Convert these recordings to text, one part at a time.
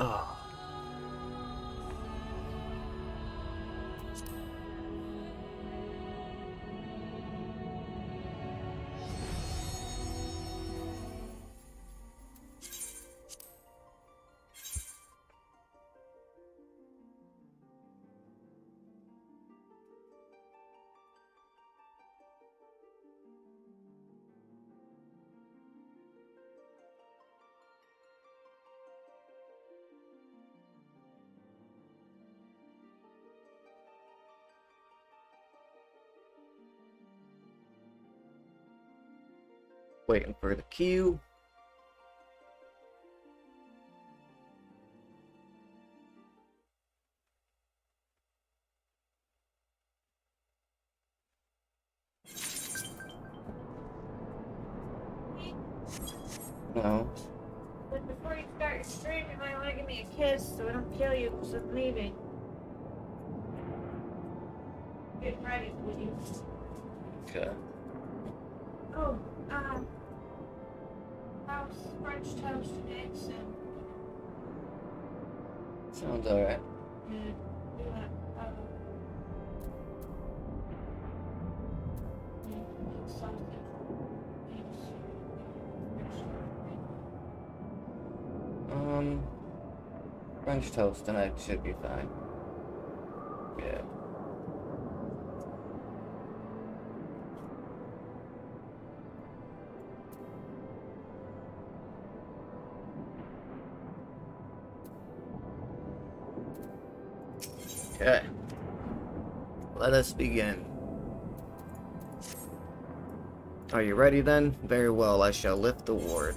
Oh. Waiting for the queue. No. But before you start your stream, you might want to give me a kiss so I don't kill you because I'm leaving. Get ready, please. Okay. Oh, house, French toast, and eggs, and Sounds alright. do that. Sausage. French toast and eggs should be fine. Yeah. Okay. Let us begin. Are you ready then? Very well, I shall lift the ward.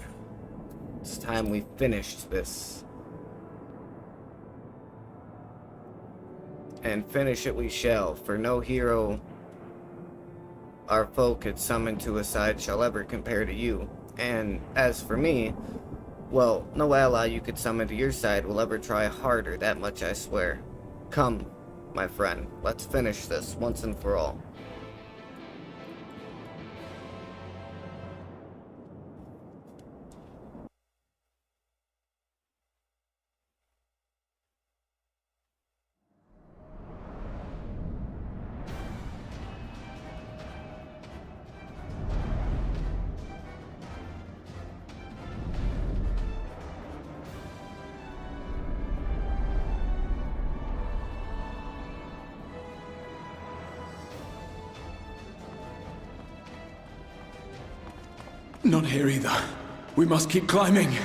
It's time we finished this. And finish it we shall, for no hero our foe could summon to a side shall ever compare to you. And as for me, well, no ally you could summon to your side will ever try harder, that much I swear. Come, my friend, let's finish this once and for all. Not here either. We must keep climbing.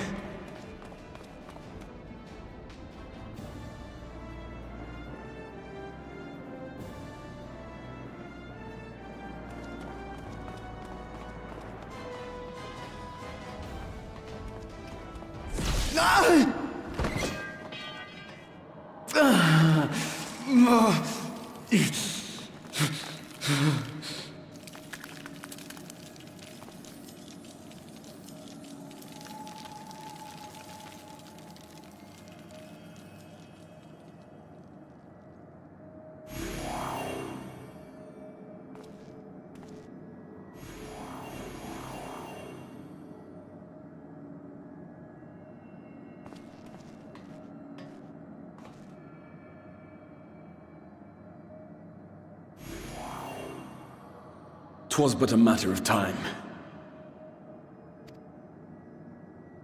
Twas but a matter of time.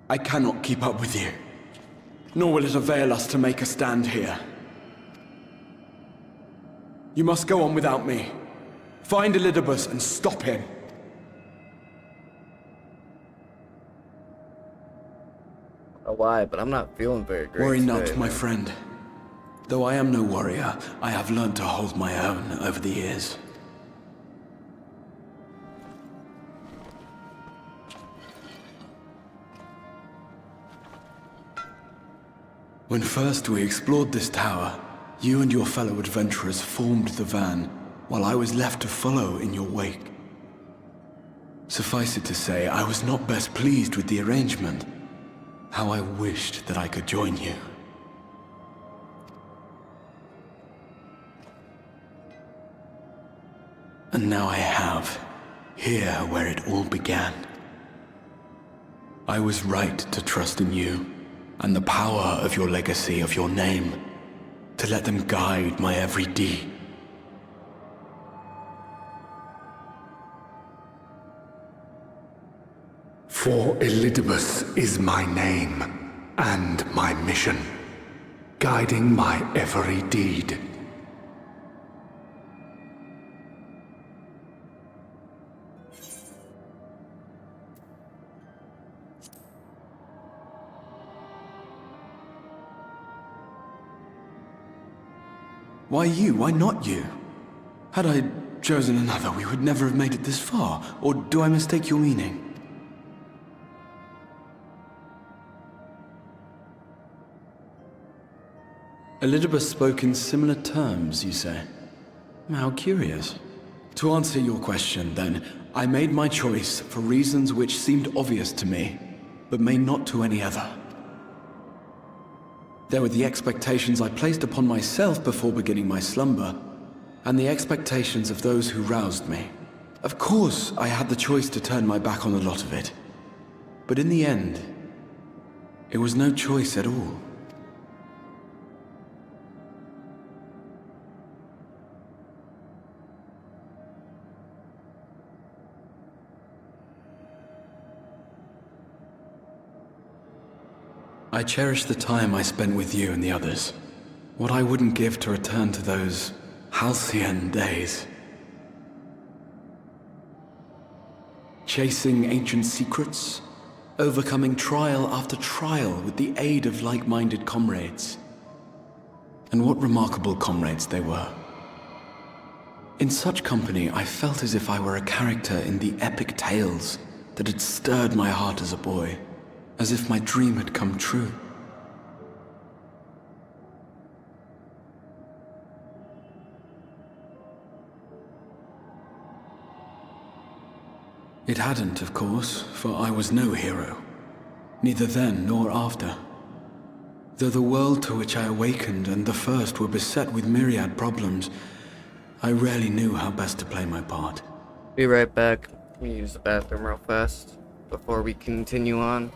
I cannot keep up with you, nor will it avail us to make a stand here. You must go on without me. Find Elidibus and stop him. Why, but I'm not feeling very great. Worry not, today, my man. friend. Though I am no warrior, I have learned to hold my own over the years. When first we explored this tower, you and your fellow adventurers formed the van, while I was left to follow in your wake. Suffice it to say, I was not best pleased with the arrangement. How I wished that I could join you. And now I have, here where it all began. I was right to trust in you, and the power of your legacy, of your name, to let them guide my every deed. For Elidibus is my name and my mission, guiding my every deed. Why you? Why not you? Had I chosen another, we would never have made it this far. Or do I mistake your meaning? Elidibus spoke in similar terms, you say? How curious. To answer your question, then, I made my choice for reasons which seemed obvious to me, but may not to any other. There were the expectations I placed upon myself before beginning my slumber, and the expectations of those who roused me. Of course, I had the choice to turn my back on a lot of it. But in the end, it was no choice at all. I cherish the time I spent with you and the others. What I wouldn't give to return to those halcyon days. Chasing ancient secrets, overcoming trial after trial with the aid of like-minded comrades. And what remarkable comrades they were. In such company, I felt as if I were a character in the epic tales that had stirred my heart as a boy. As if my dream had come true. It hadn't, of course, for I was no hero. Neither then nor after. Though the world to which I awakened and the first were beset with myriad problems, I rarely knew how best to play my part. Be right back. Let me use the bathroom real fast before we continue on.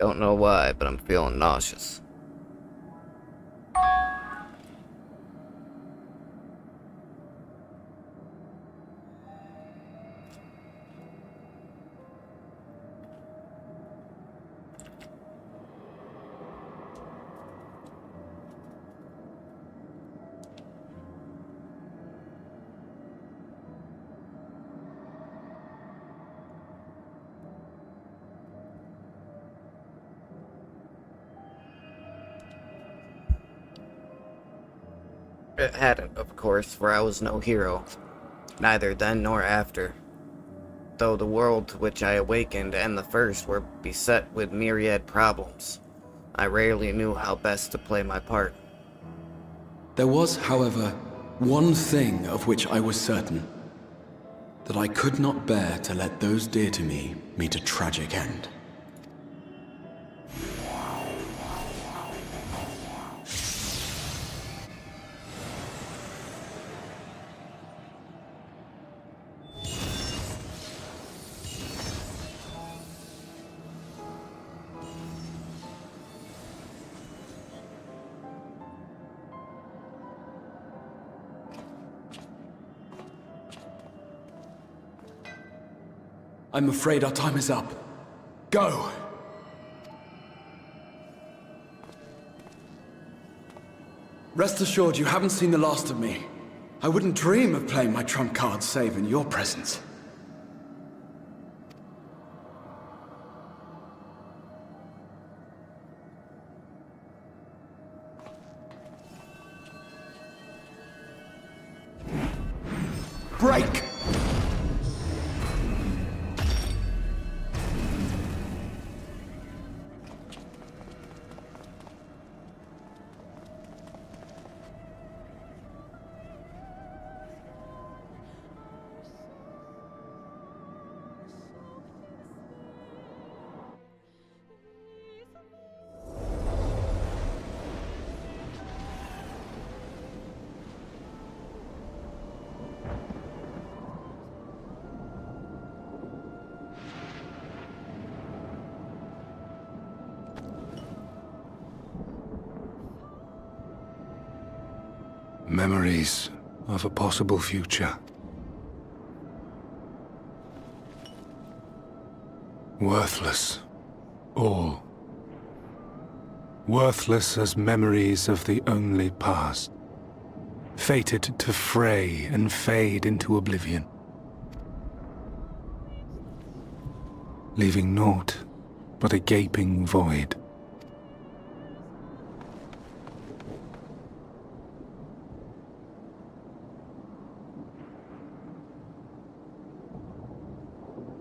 Don't know why, but I'm feeling nauseous. It hadn't, of course, for I was no hero, neither then nor after. Though the world to which I awakened and the first were beset with myriad problems, I rarely knew how best to play my part. There was, however, one thing of which I was certain. That I could not bear to let those dear to me meet a tragic end. I'm afraid our time is up. Go! Rest assured you haven't seen the last of me. I wouldn't dream of playing my trump card save in your presence. Break! Memories of a possible future. Worthless. All. Worthless as memories of the only past. Fated to fray and fade into oblivion. Leaving naught but a gaping void.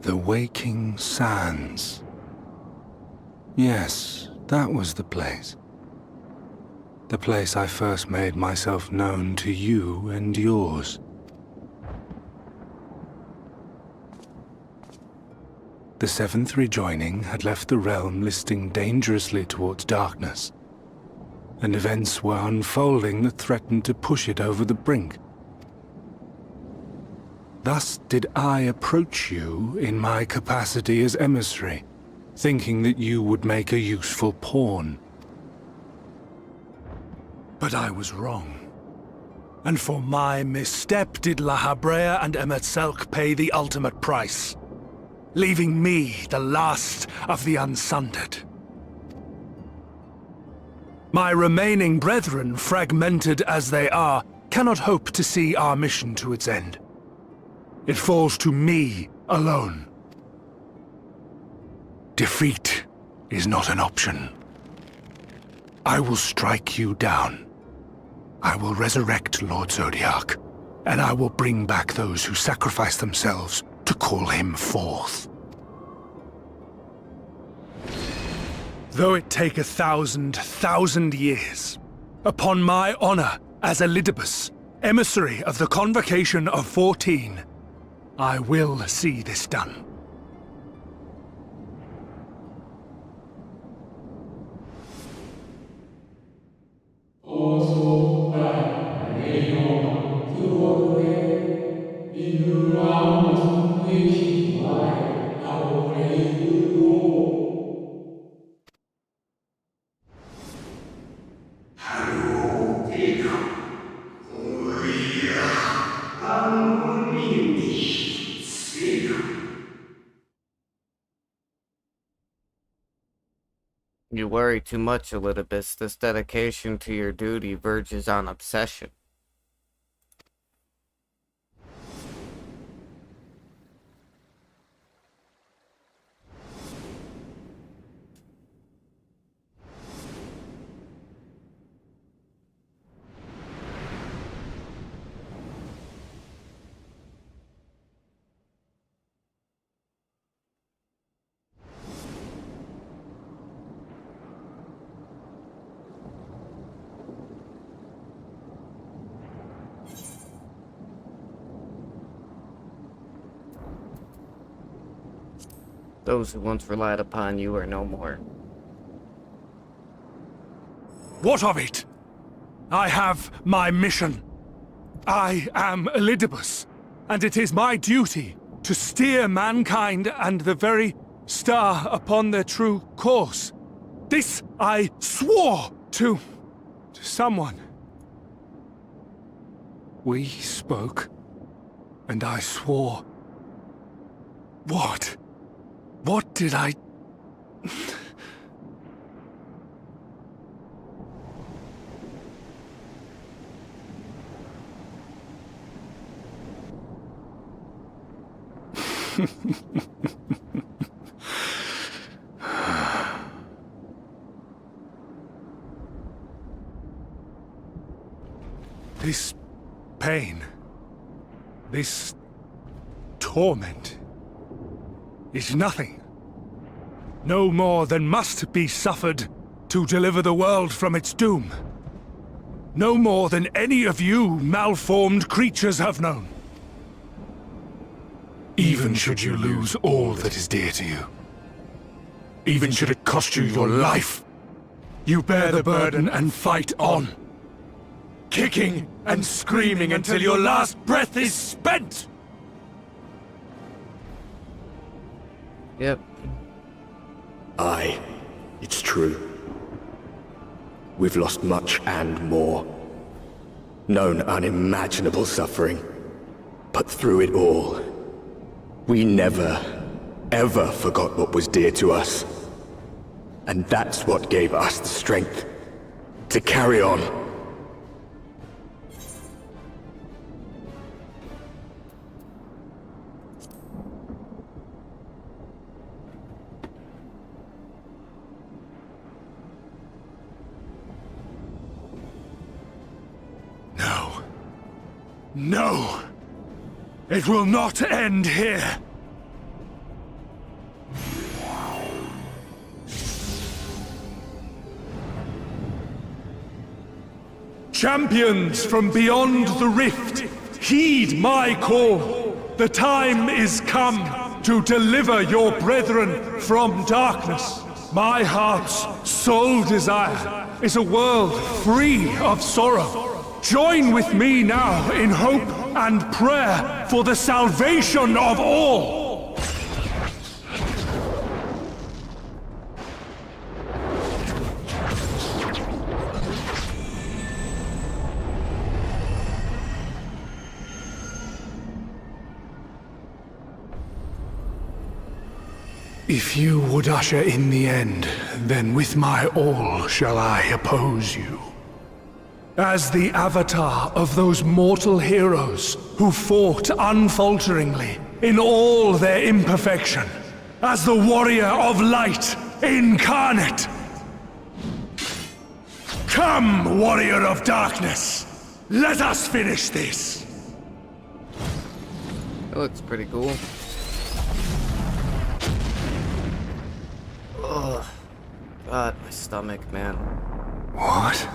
The Waking Sands. Yes, that was the place. The place I first made myself known to you and yours. The seventh rejoining had left the realm listing dangerously towards darkness, and events were unfolding that threatened to push it over the brink. Thus did I approach you in my capacity as emissary, thinking that you would make a useful pawn. But I was wrong. And for my misstep did La Habrea and Emetzelk pay the ultimate price, leaving me the last of the Unsundered. My remaining brethren, fragmented as they are, cannot hope to see our mission to its end. It falls to me alone. Defeat is not an option. I will strike you down. I will resurrect Lord Zodiac, and I will bring back those who sacrifice themselves to call him forth. Though it take 1,000 years, upon my honor as Elidibus, emissary of the Convocation of 14, I will see this done. You worry too much, Elidibus. This dedication to your duty verges on obsession. Those who once relied upon you are no more. What of it? I have my mission. I am Elidibus, and it is my duty to steer mankind and the very star upon their true course. This I swore to someone. We spoke, and I swore. What? What did I... This pain, this torment, is nothing. No more than must be suffered to deliver the world from its doom. No more than any of you malformed creatures have known. Even should you lose all that is dear to you, even should it cost you your life, you bear the burden and fight on, kicking and screaming until your last breath is spent! Yep. Aye, it's true. We've lost much and more. Known unimaginable suffering. But through it all, we never, ever forgot what was dear to us. And that's what gave us the strength to carry on. No. No! It will not end here! Champions from beyond the rift, heed my call! The time is come to deliver your brethren from darkness. My heart's sole desire is a world free of sorrow. Join with me now in hope and prayer for the salvation of all! If you would usher in the end, then with my all shall I oppose you. As the avatar of those mortal heroes who fought unfalteringly in all their imperfection. As the warrior of light incarnate. Come, warrior of darkness! Let us finish this! It looks pretty cool. Ugh. God, my stomach, man. What?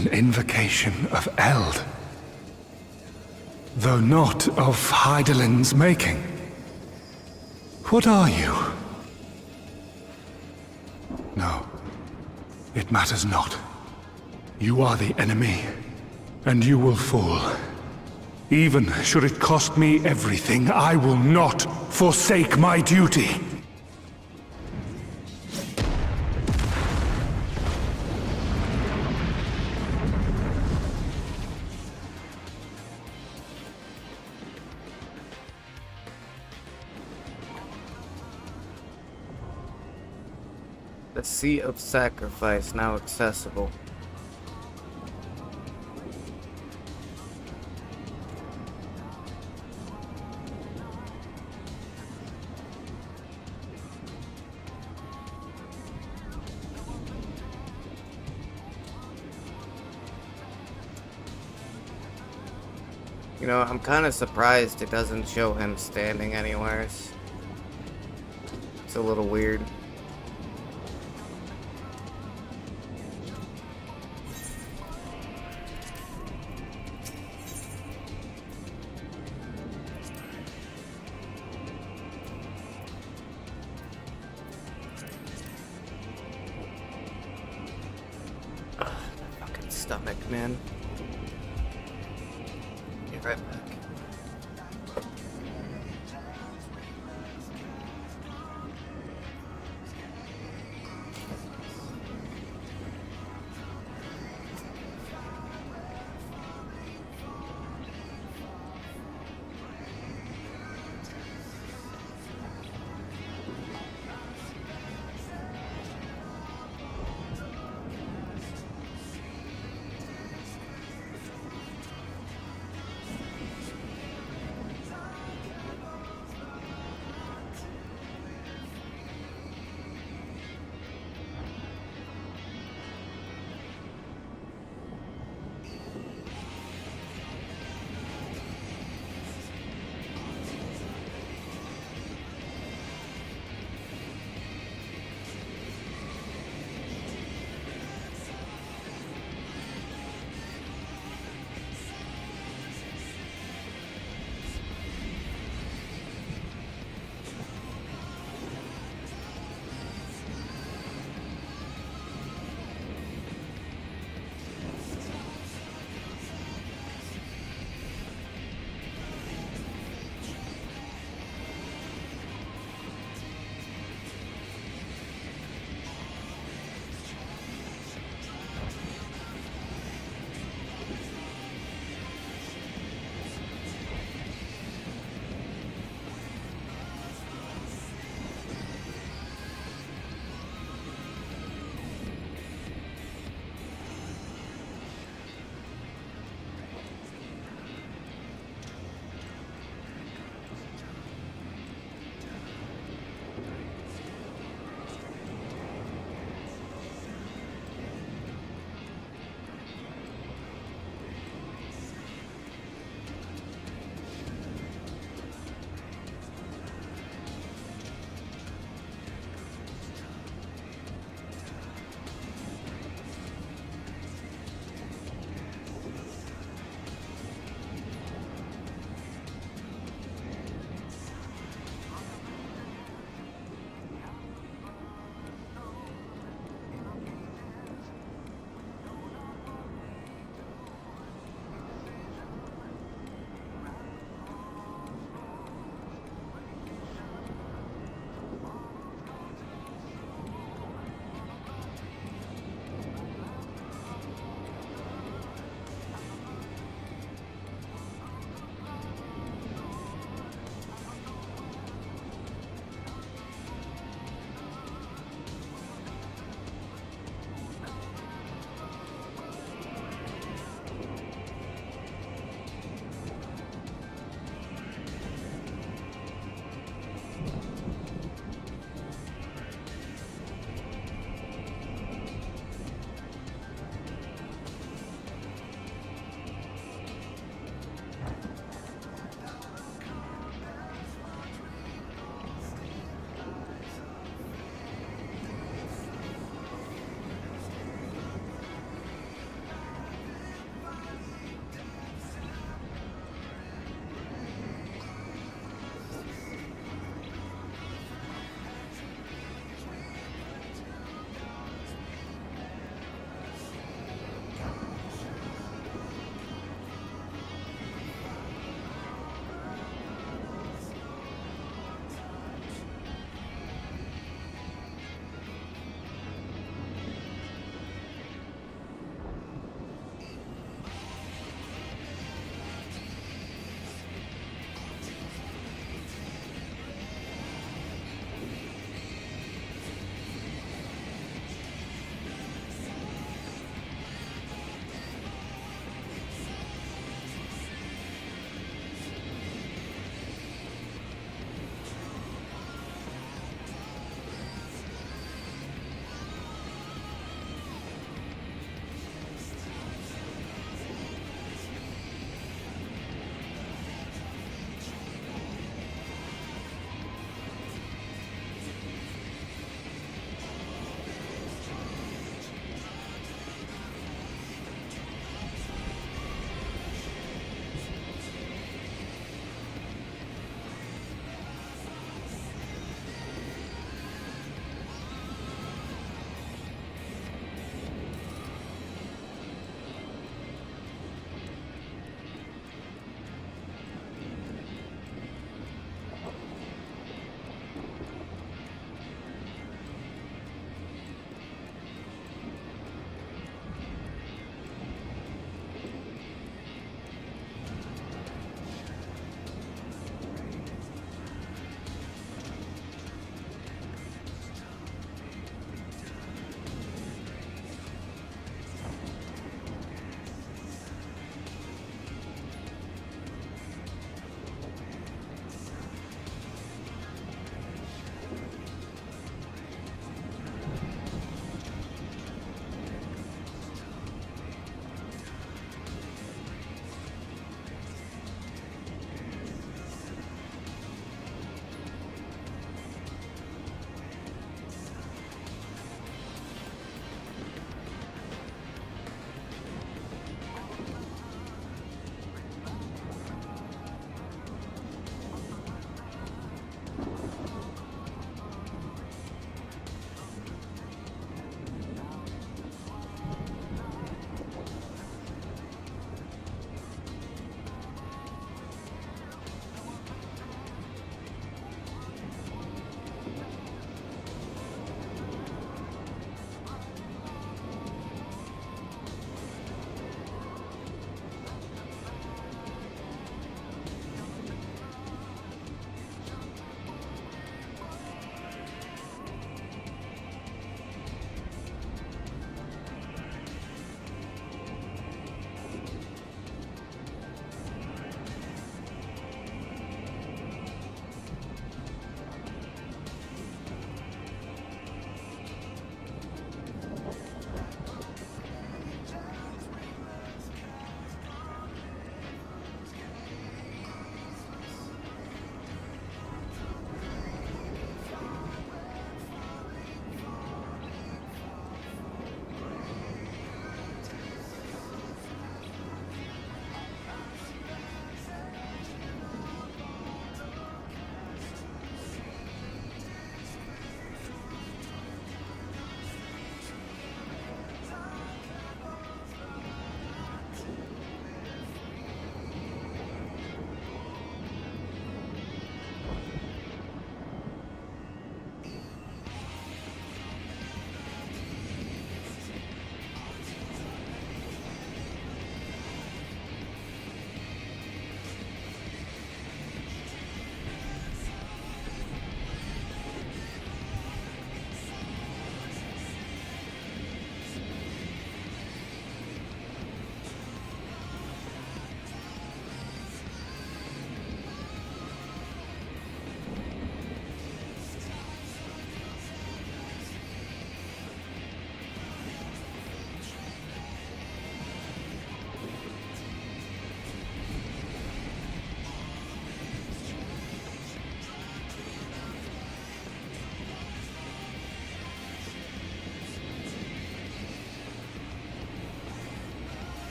An invocation of Eld. Though not of Hydaelyn's making. What are you? No, it matters not. You are the enemy, and you will fall. Even should it cost me everything, I will not forsake my duty. The Seat of Sacrifice now accessible. You know, I'm kind of surprised it doesn't show him standing anywhere. It's a little weird. Fucking stomach, man. Be right back.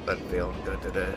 Been feeling good today.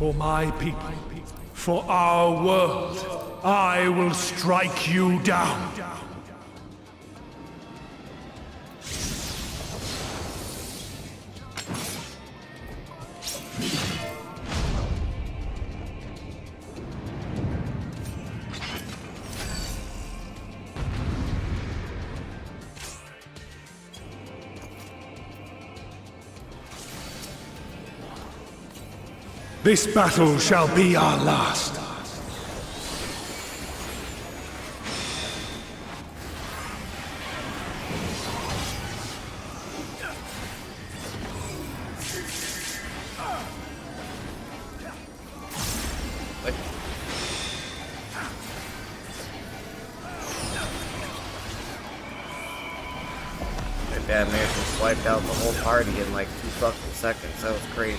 For my people, for our world, I will strike you down. This battle shall be our last. And that man just wiped out the whole party in like 2 fucking seconds. That was crazy.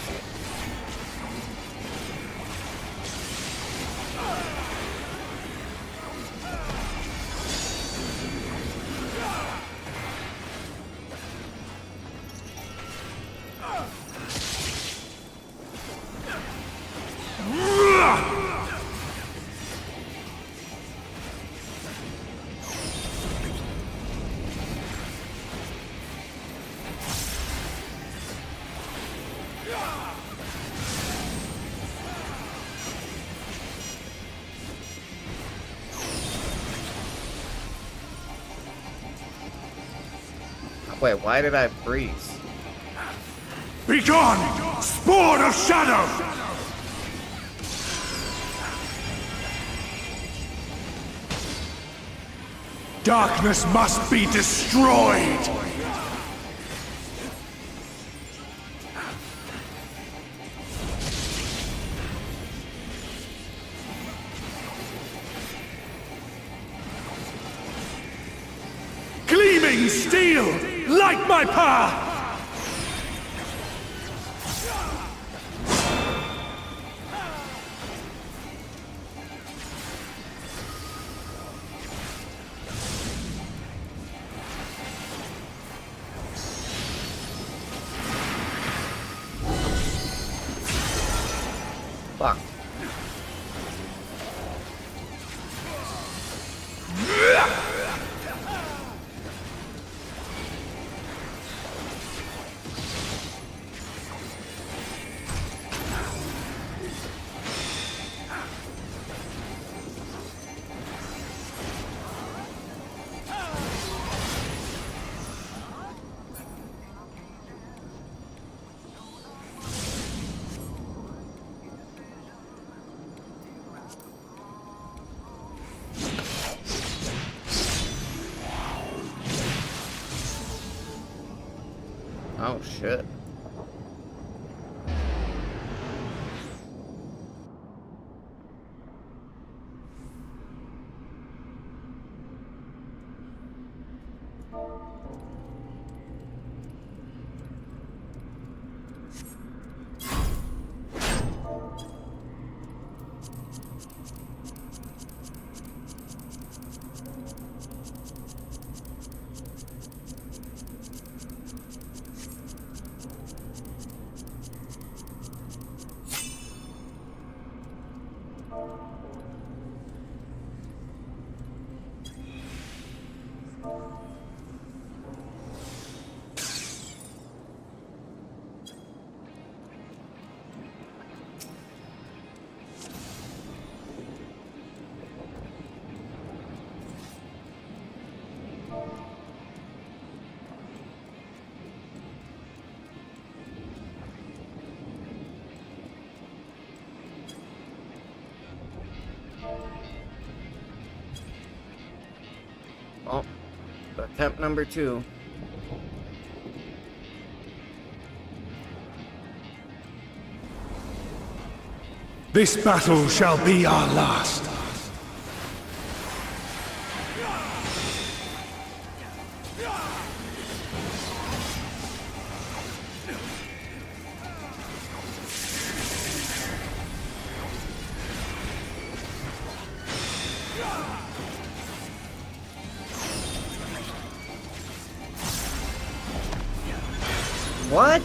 Wait, why did I freeze? Begone, spawn of shadow! Darkness must be destroyed! Gleaming steel, light my path! Fuck. Oh shit. Oh, attempt number 2. This battle shall be our last. What?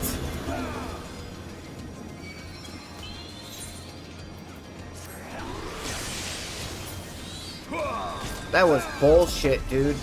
That was bullshit, dude.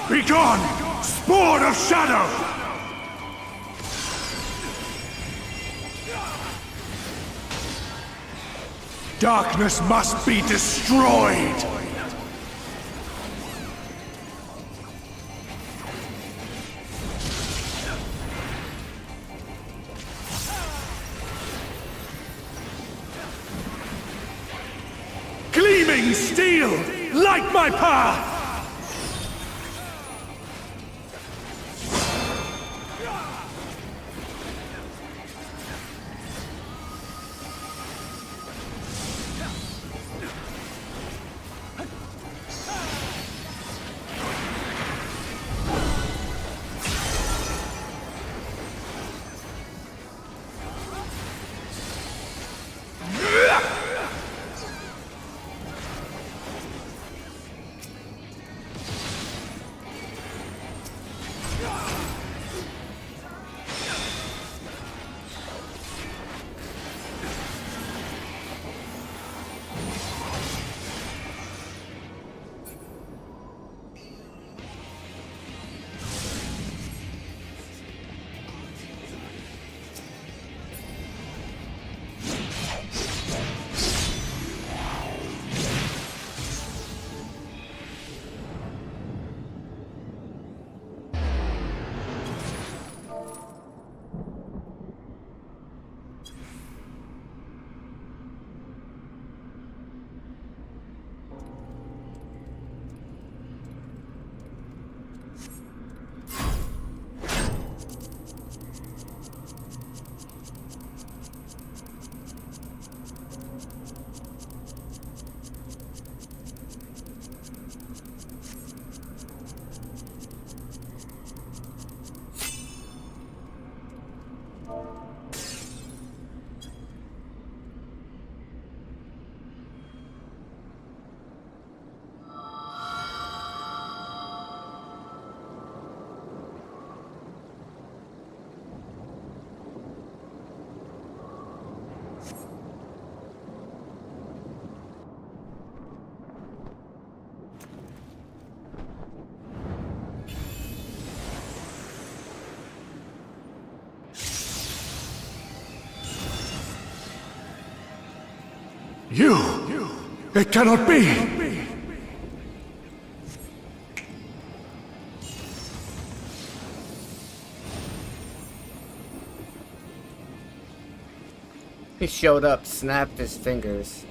Begone, spawn of shadow! Darkness must be destroyed! Gleaming steel, light my path! You! It cannot be! He showed up, snapped his fingers.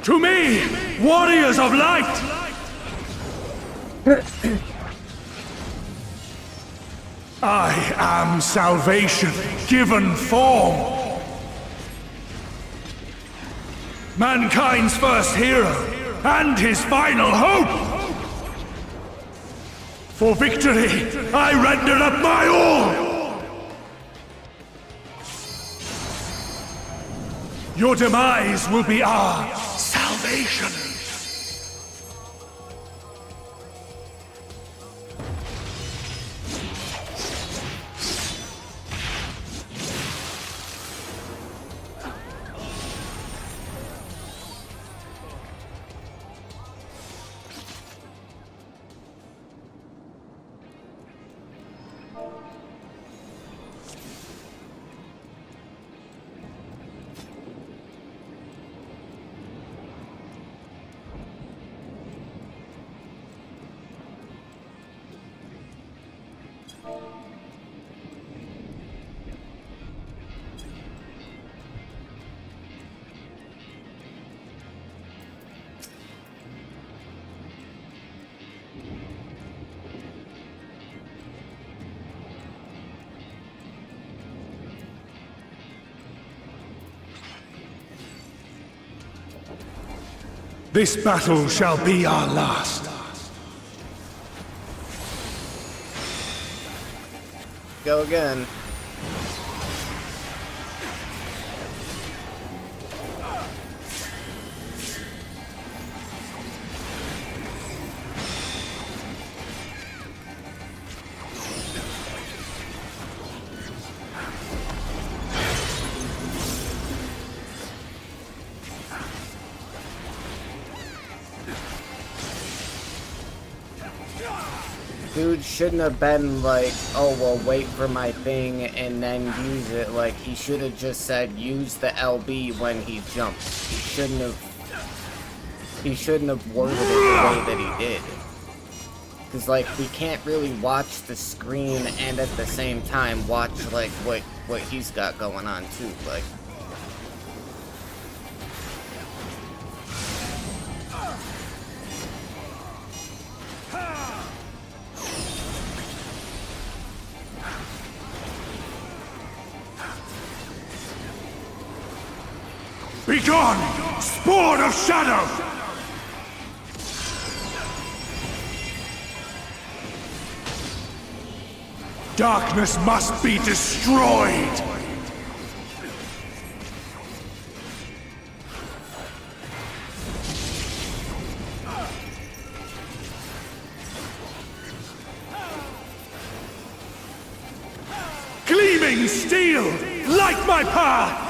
To me, warriors of light! I am salvation, given form. Mankind's first hero, and his final hope. For victory, I render up my all. Your demise will be our salvation. This battle shall be our last. Go again. Dude shouldn't have been like, oh well, wait for my thing and then use it. Like, he should have just said use the LB when he jumped. He shouldn't have worded it the way that he did. Cause like, we can't really watch the screen and at the same time watch like what he's got going on too. Like, Begone, spawn of shadow! Darkness must be destroyed! Gleaming steel, light my path!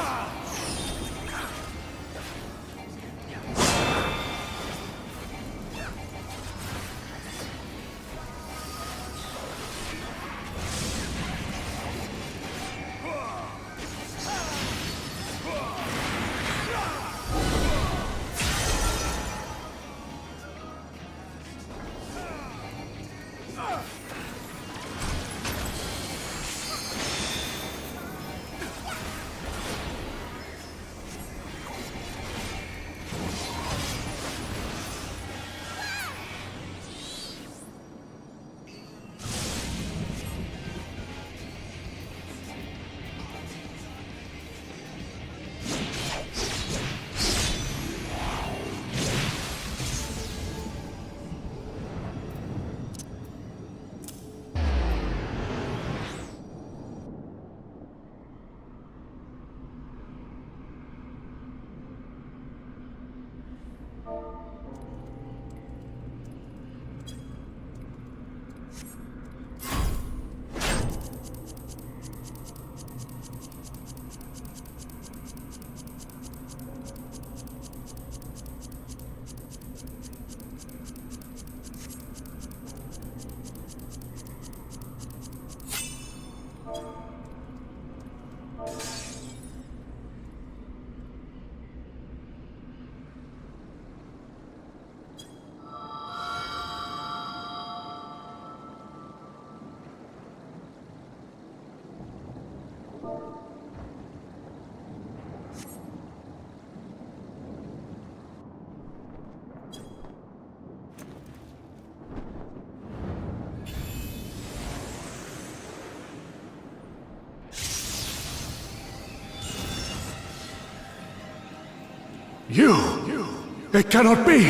You! It cannot be!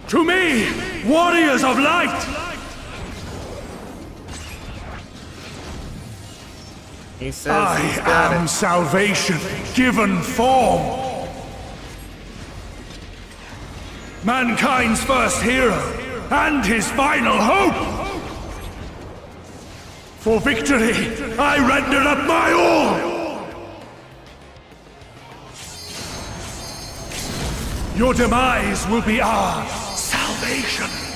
To me, warriors of light! He says he's I got am it. salvation given form. Mankind's first hero and his final hope. For victory, I render up my all. Your demise will be our salvation.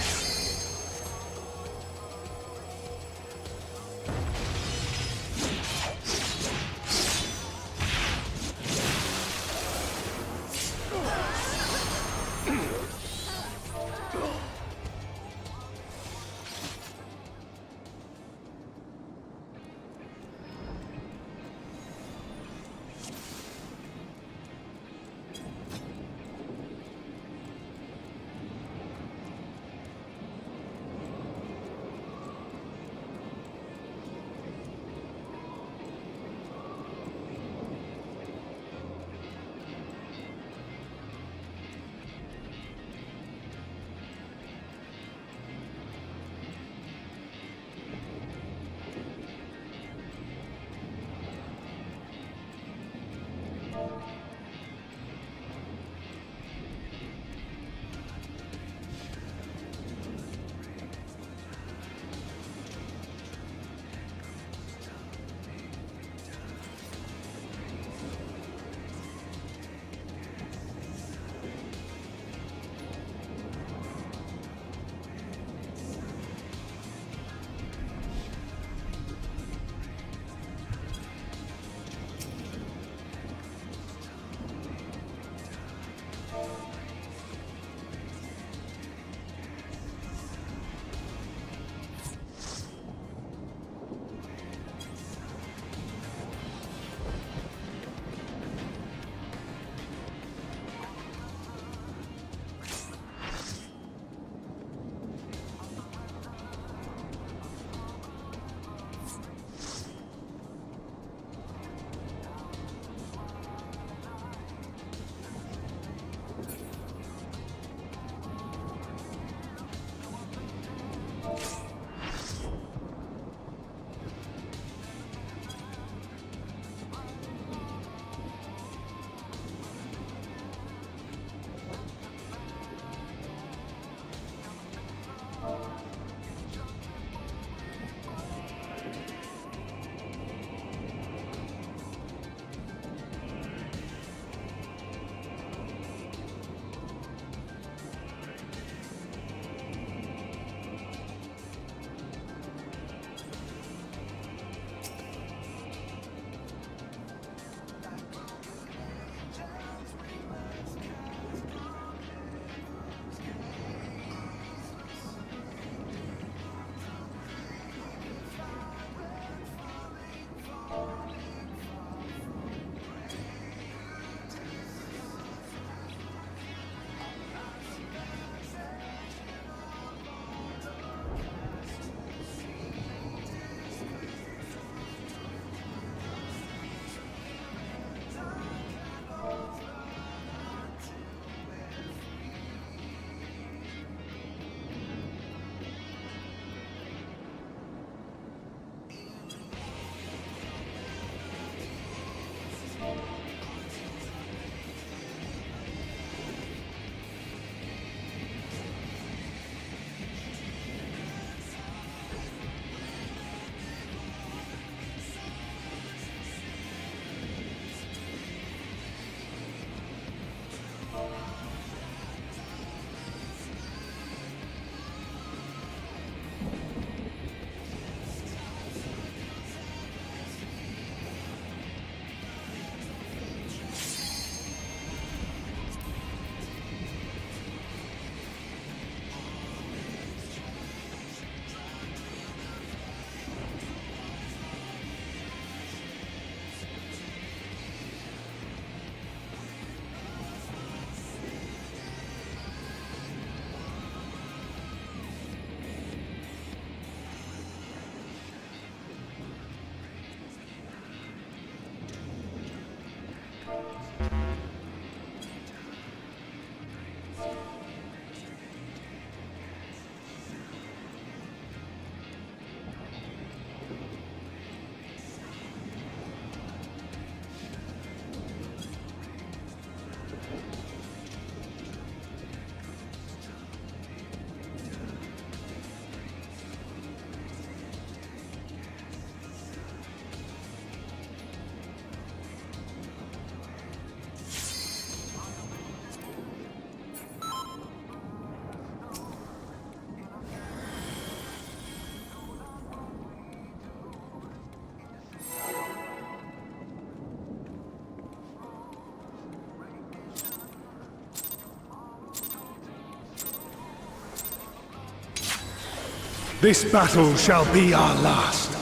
This battle shall be our last.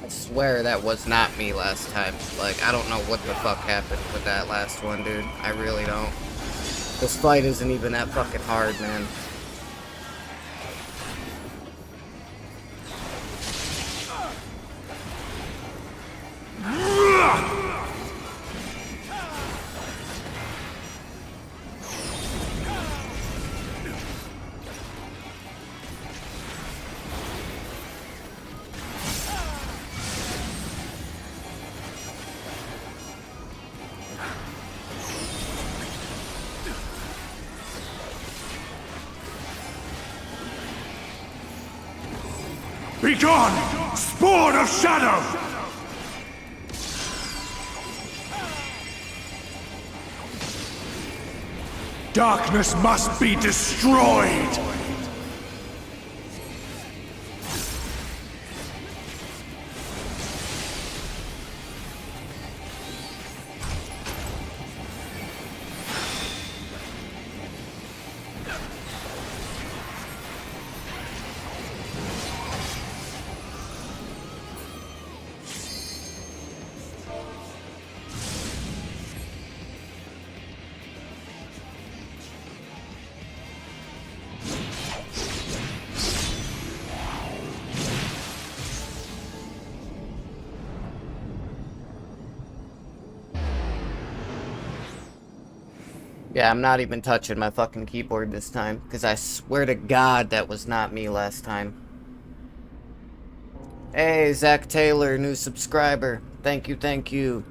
I swear that was not me last time. Like, I don't know what the fuck happened with that last one, dude. I really don't. This fight isn't even that fucking hard, man. Begone, spawn of shadow! Darkness must be destroyed! Yeah, I'm not even touching my fucking keyboard this time, because I swear to God that was not me last time. Hey, Zach Taylor, new subscriber. Thank you, thank you.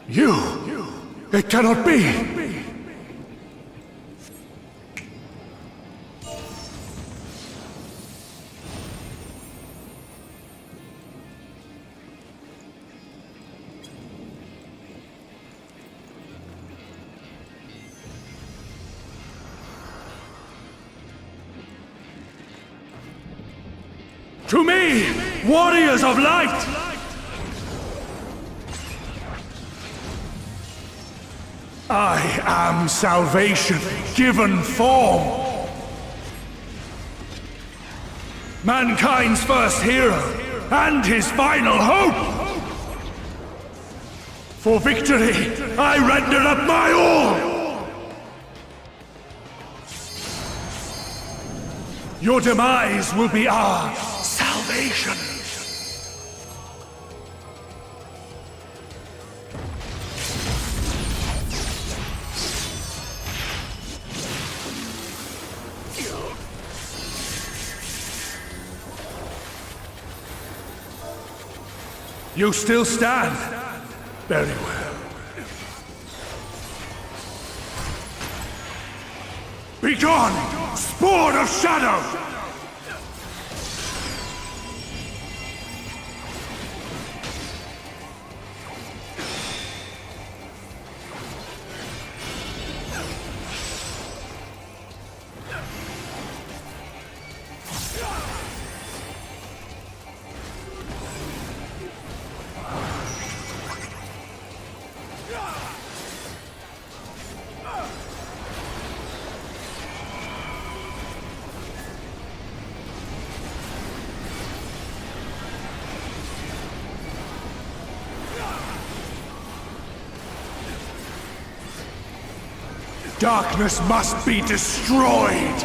You! It cannot be! To me, warriors of light! I am salvation given form. Mankind's first hero and his final hope. For victory, I render up my all. Your demise will be our salvation. You still stand? Very well. Begone, spawn of shadow! Darkness must be destroyed!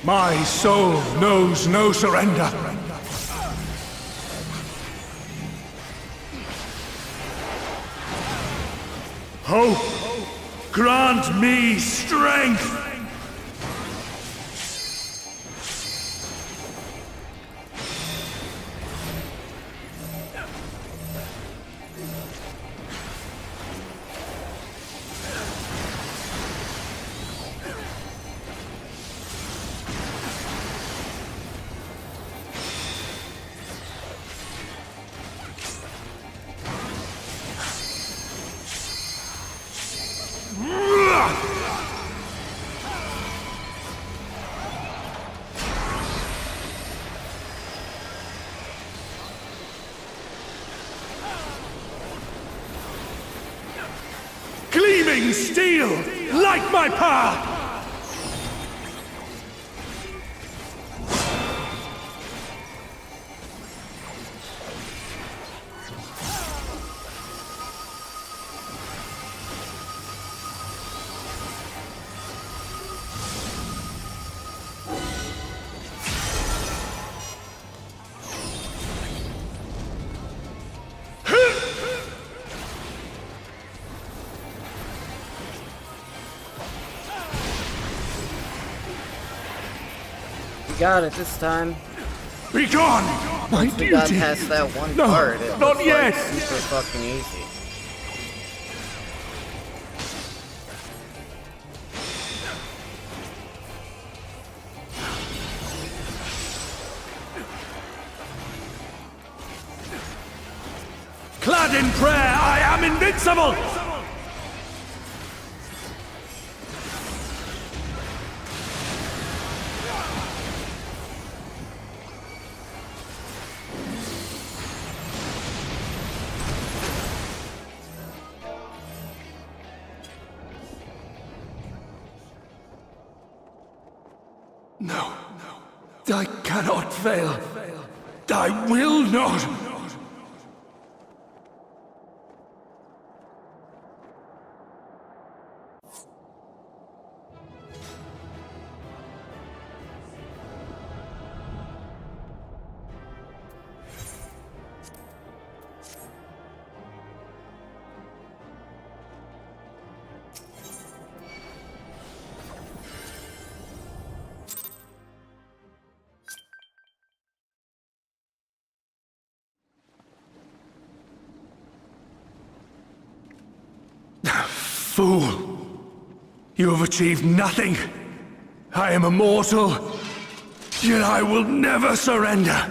My soul knows no surrender. Hope, grant me strength! Gleaming steel, like my power! Got it this time. Be gone! My Once we got duty! past that one No, part, it not was yet. like super fucking easy. Clad in prayer, I am invincible! No, I cannot fail. I will not. Fool! You have achieved nothing. I am immortal, yet I will never surrender.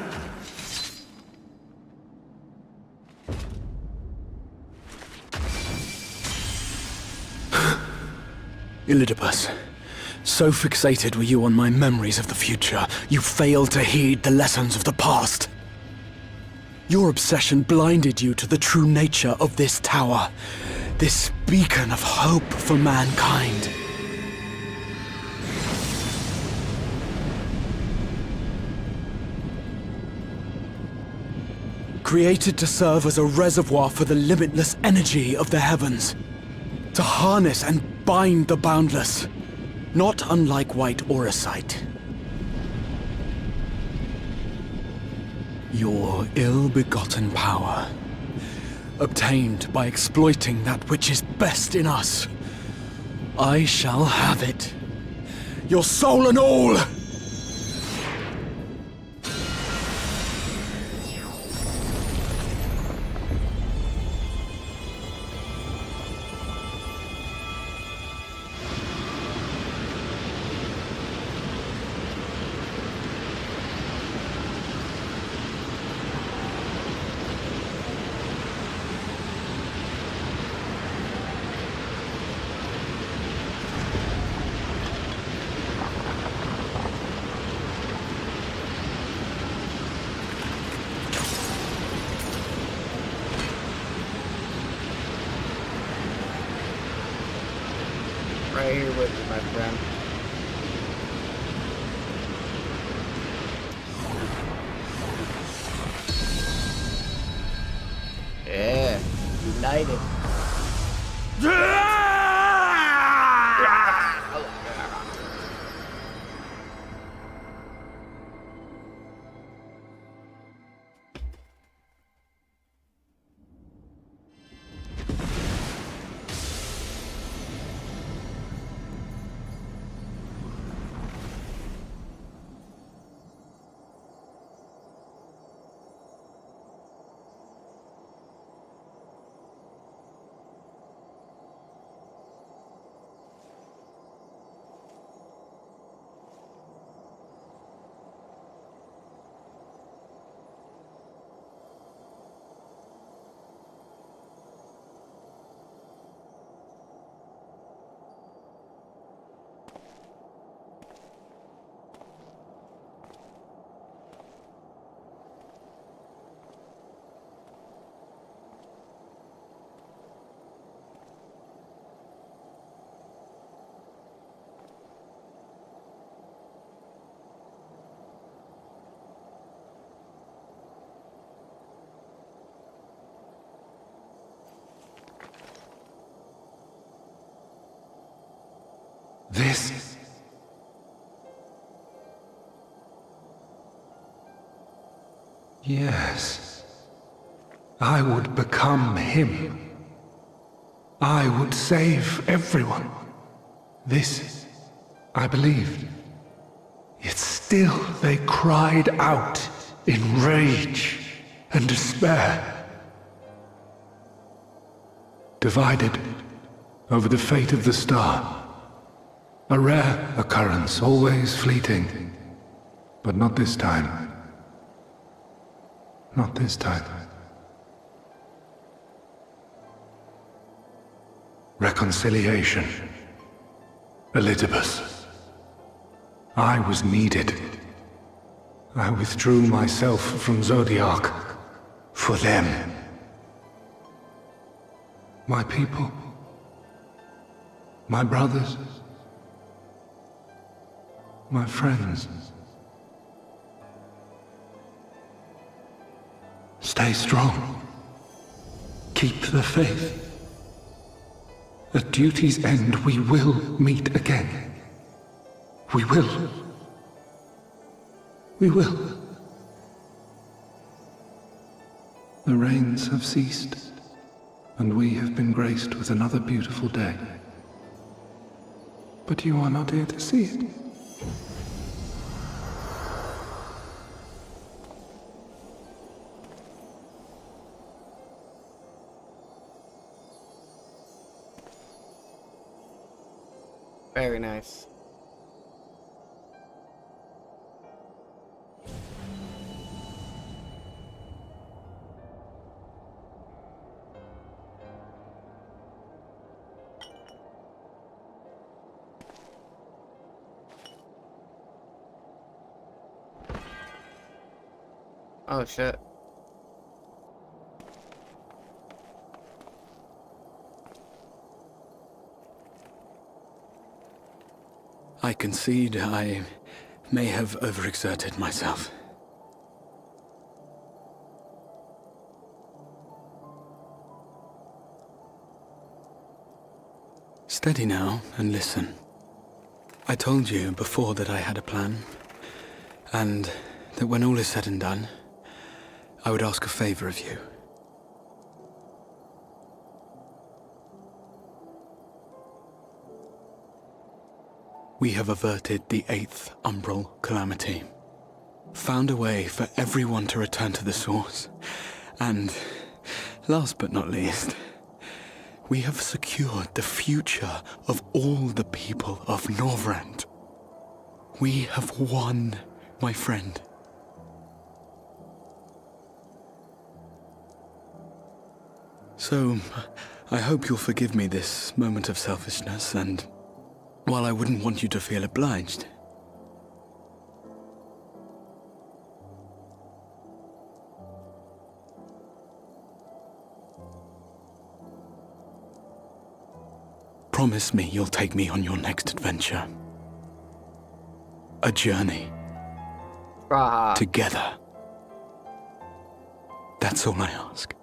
Elidibus, so fixated were you on my memories of the future, you failed to heed the lessons of the past. Your obsession blinded you to the true nature of this tower, this beacon of hope for mankind. Created to serve as a reservoir for the limitless energy of the heavens. To harness and bind the boundless. Not unlike white auracite. Your ill-begotten power, obtained by exploiting that which is best in us. I shall have it. Your soul and all! Right here with you, my friend. Yeah, united. This... Yes. I would become him. I would save everyone. This, I believed. Yet still they cried out in rage and despair. Divided over the fate of the star. A rare occurrence, always fleeting. But not this time. Not this time. Reconciliation. Elidibus. I was needed. I withdrew myself from Zodiac. For them. My people. My brothers. My friends. Stay strong. Keep the faith. At duty's end, we will meet again. We will. We will. The rains have ceased, and we have been graced with another beautiful day. But you are not here to see it. Very nice. Oh shit. I concede I may have overexerted myself. Steady now and listen. I told you before that I had a plan, and that when all is said and done, I would ask a favor of you. We have averted the 8th Umbral Calamity. Found a way for everyone to return to the source. And, last but not least, we have secured the future of all the people of Norvrend. We have won, my friend. So, I hope you'll forgive me this moment of selfishness, and while I wouldn't want you to feel obliged, promise me you'll take me on your next adventure. A journey. Together. That's all I ask.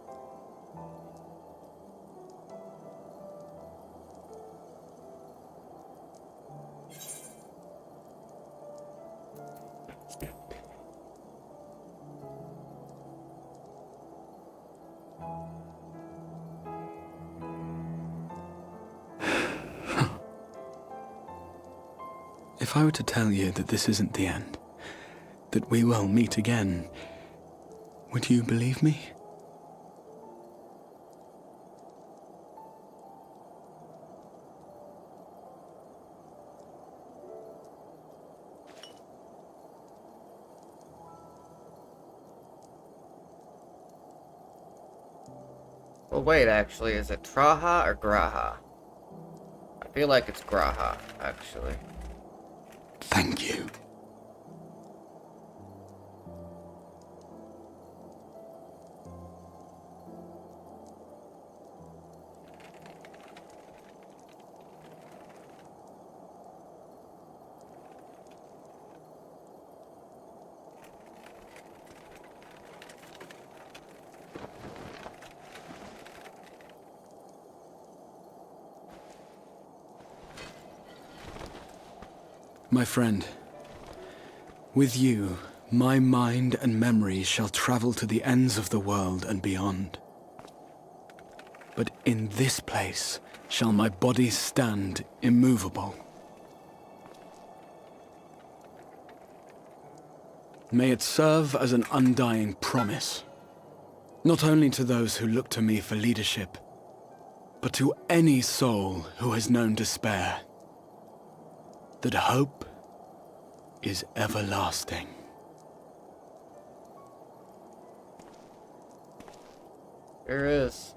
If I were to tell you that this isn't the end, that we will meet again, would you believe me? Well, wait, actually, is it Traha or Graha? I feel like it's Graha, actually. Thank you. My friend, with you, my mind and memories shall travel to the ends of the world and beyond. But in this place shall my body stand immovable. May it serve as an undying promise, not only to those who look to me for leadership, but to any soul who has known despair, that hope is everlasting. There is.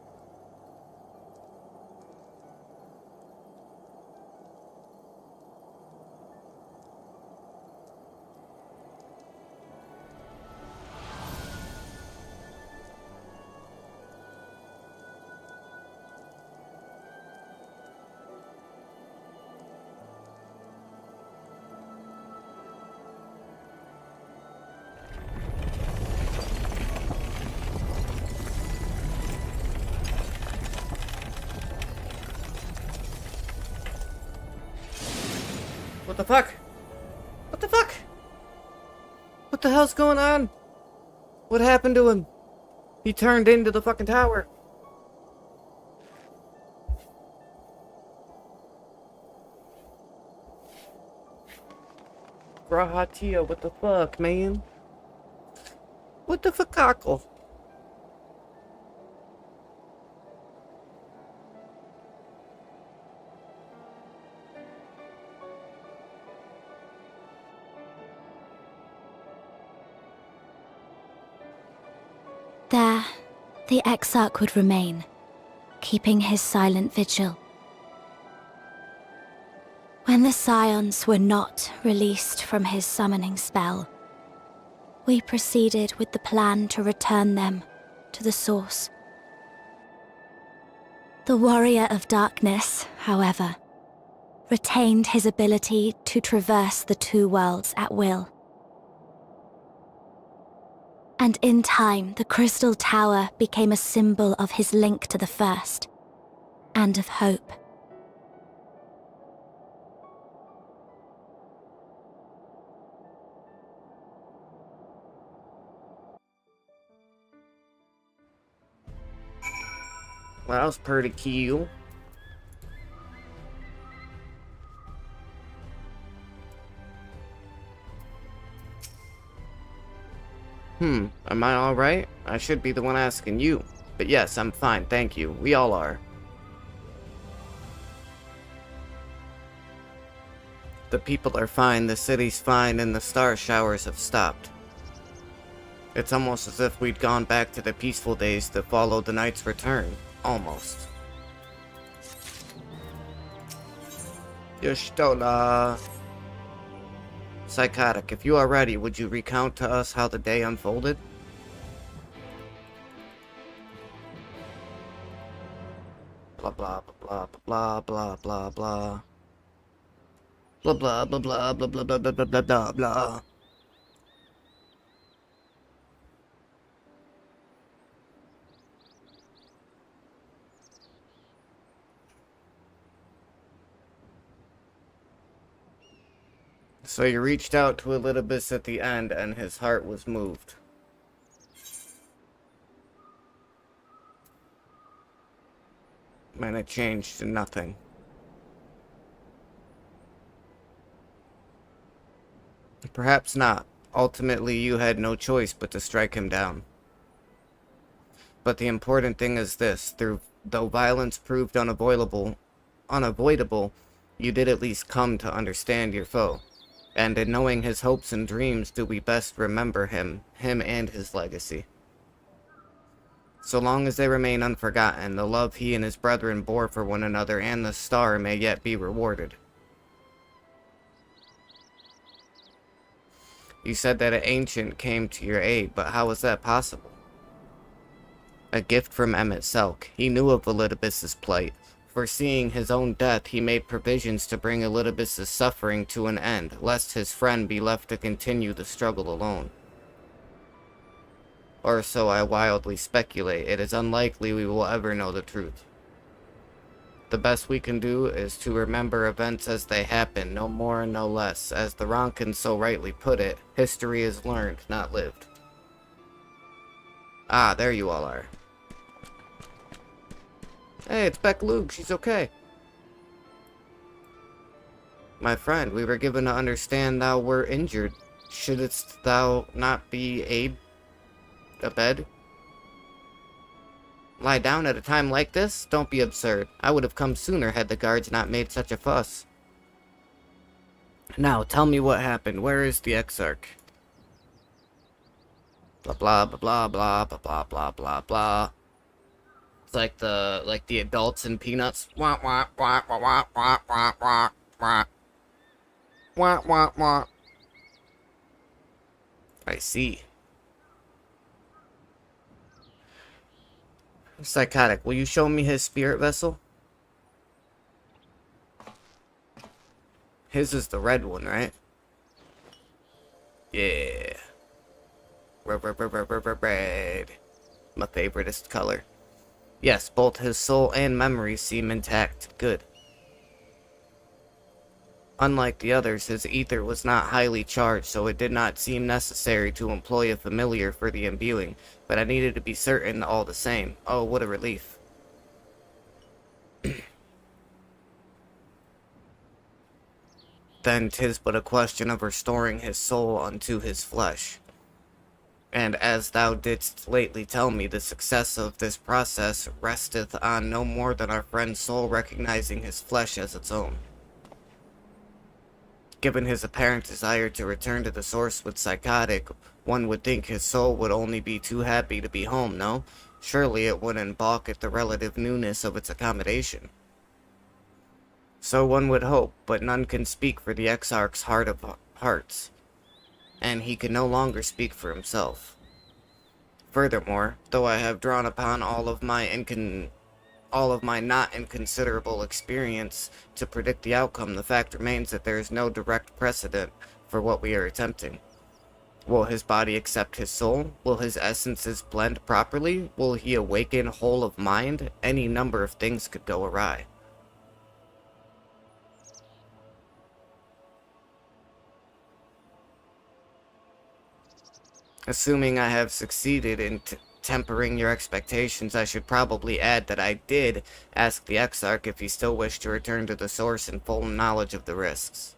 What the fuck? What the fuck? What the hell's going on? What happened to him? He turned into the fucking tower. Grahatia, what the fuck, man? What the fuck? There, the Exarch would remain, keeping his silent vigil. When the Scions were not released from his summoning spell, we proceeded with the plan to return them to the source. The Warrior of Darkness, however, retained his ability to traverse the two worlds at will. And in time, the Crystal Tower became a symbol of his link to the First, and of hope. Well, that was pretty cool. Am I alright? I should be the one asking you. But yes, I'm fine, thank you. We all are. The people are fine, the city's fine, and the star showers have stopped. It's almost as if we'd gone back to the peaceful days that followed the night's return. Almost. Yushtola. Psychotic, if you are ready, would you recount to us how the day unfolded? Blah blah blah blah blah blah blah blah blah blah blah blah blah blah blah blah blah blah blah. So you reached out to Elidibus at the end, and his heart was moved. And it changed to nothing. Perhaps not. Ultimately, you had no choice but to strike him down. But the important thing is this, though violence proved unavoidable, you did at least come to understand your foe. And in knowing his hopes and dreams, do we best remember him and his legacy. So long as they remain unforgotten, the love he and his brethren bore for one another and the star may yet be rewarded. You said that an ancient came to your aid, but how was that possible? A gift from Emmett Selk. He knew of Elidibus's plight. Foreseeing his own death, he made provisions to bring Elidibus's suffering to an end, lest his friend be left to continue the struggle alone. Or so I wildly speculate. It is unlikely we will ever know the truth. The best we can do is to remember events as they happen, no more and no less. As the Ronkin so rightly put it, history is learned, not lived. Ah, there you all are. Hey, it's Beck Luke. She's okay. My friend, we were given to understand thou were injured. Shouldst thou not be abed? Lie down at a time like this? Don't be absurd. I would have come sooner had the guards not made such a fuss. Now, tell me what happened. Where is the Exarch? Blah blah blah blah blah blah blah blah blah. It's like the adults in Peanuts. Wah wah wah wah wah wah wah wah wah. Wah wah wah. I see. Psychotic, will you show me his spirit vessel? His is the red one, right? Yeah. Red. My favoriteest color. Yes, both his soul and memory seem intact. Good. Unlike the others, his ether was not highly charged, so it did not seem necessary to employ a familiar for the imbuing, but I needed to be certain all the same. Oh, what a relief. Then 'tis but a question of restoring his soul unto his flesh. And as thou didst lately tell me, the success of this process resteth on no more than our friend's soul recognizing his flesh as its own. Given his apparent desire to return to the source with Psychotic, one would think his soul would only be too happy to be home, no? Surely it wouldn't balk at the relative newness of its accommodation. So one would hope, but none can speak for the Exarch's heart of hearts. And he can no longer speak for himself. Furthermore, though I have drawn upon all of my not inconsiderable experience to predict the outcome, the fact remains that there is no direct precedent for what we are attempting. Will his body accept his soul? Will his essences blend properly? Will he awaken whole of mind? Any number of things could go awry. Assuming I have succeeded in tempering your expectations, I should probably add that I did ask the Exarch if he still wished to return to the source in full knowledge of the risks.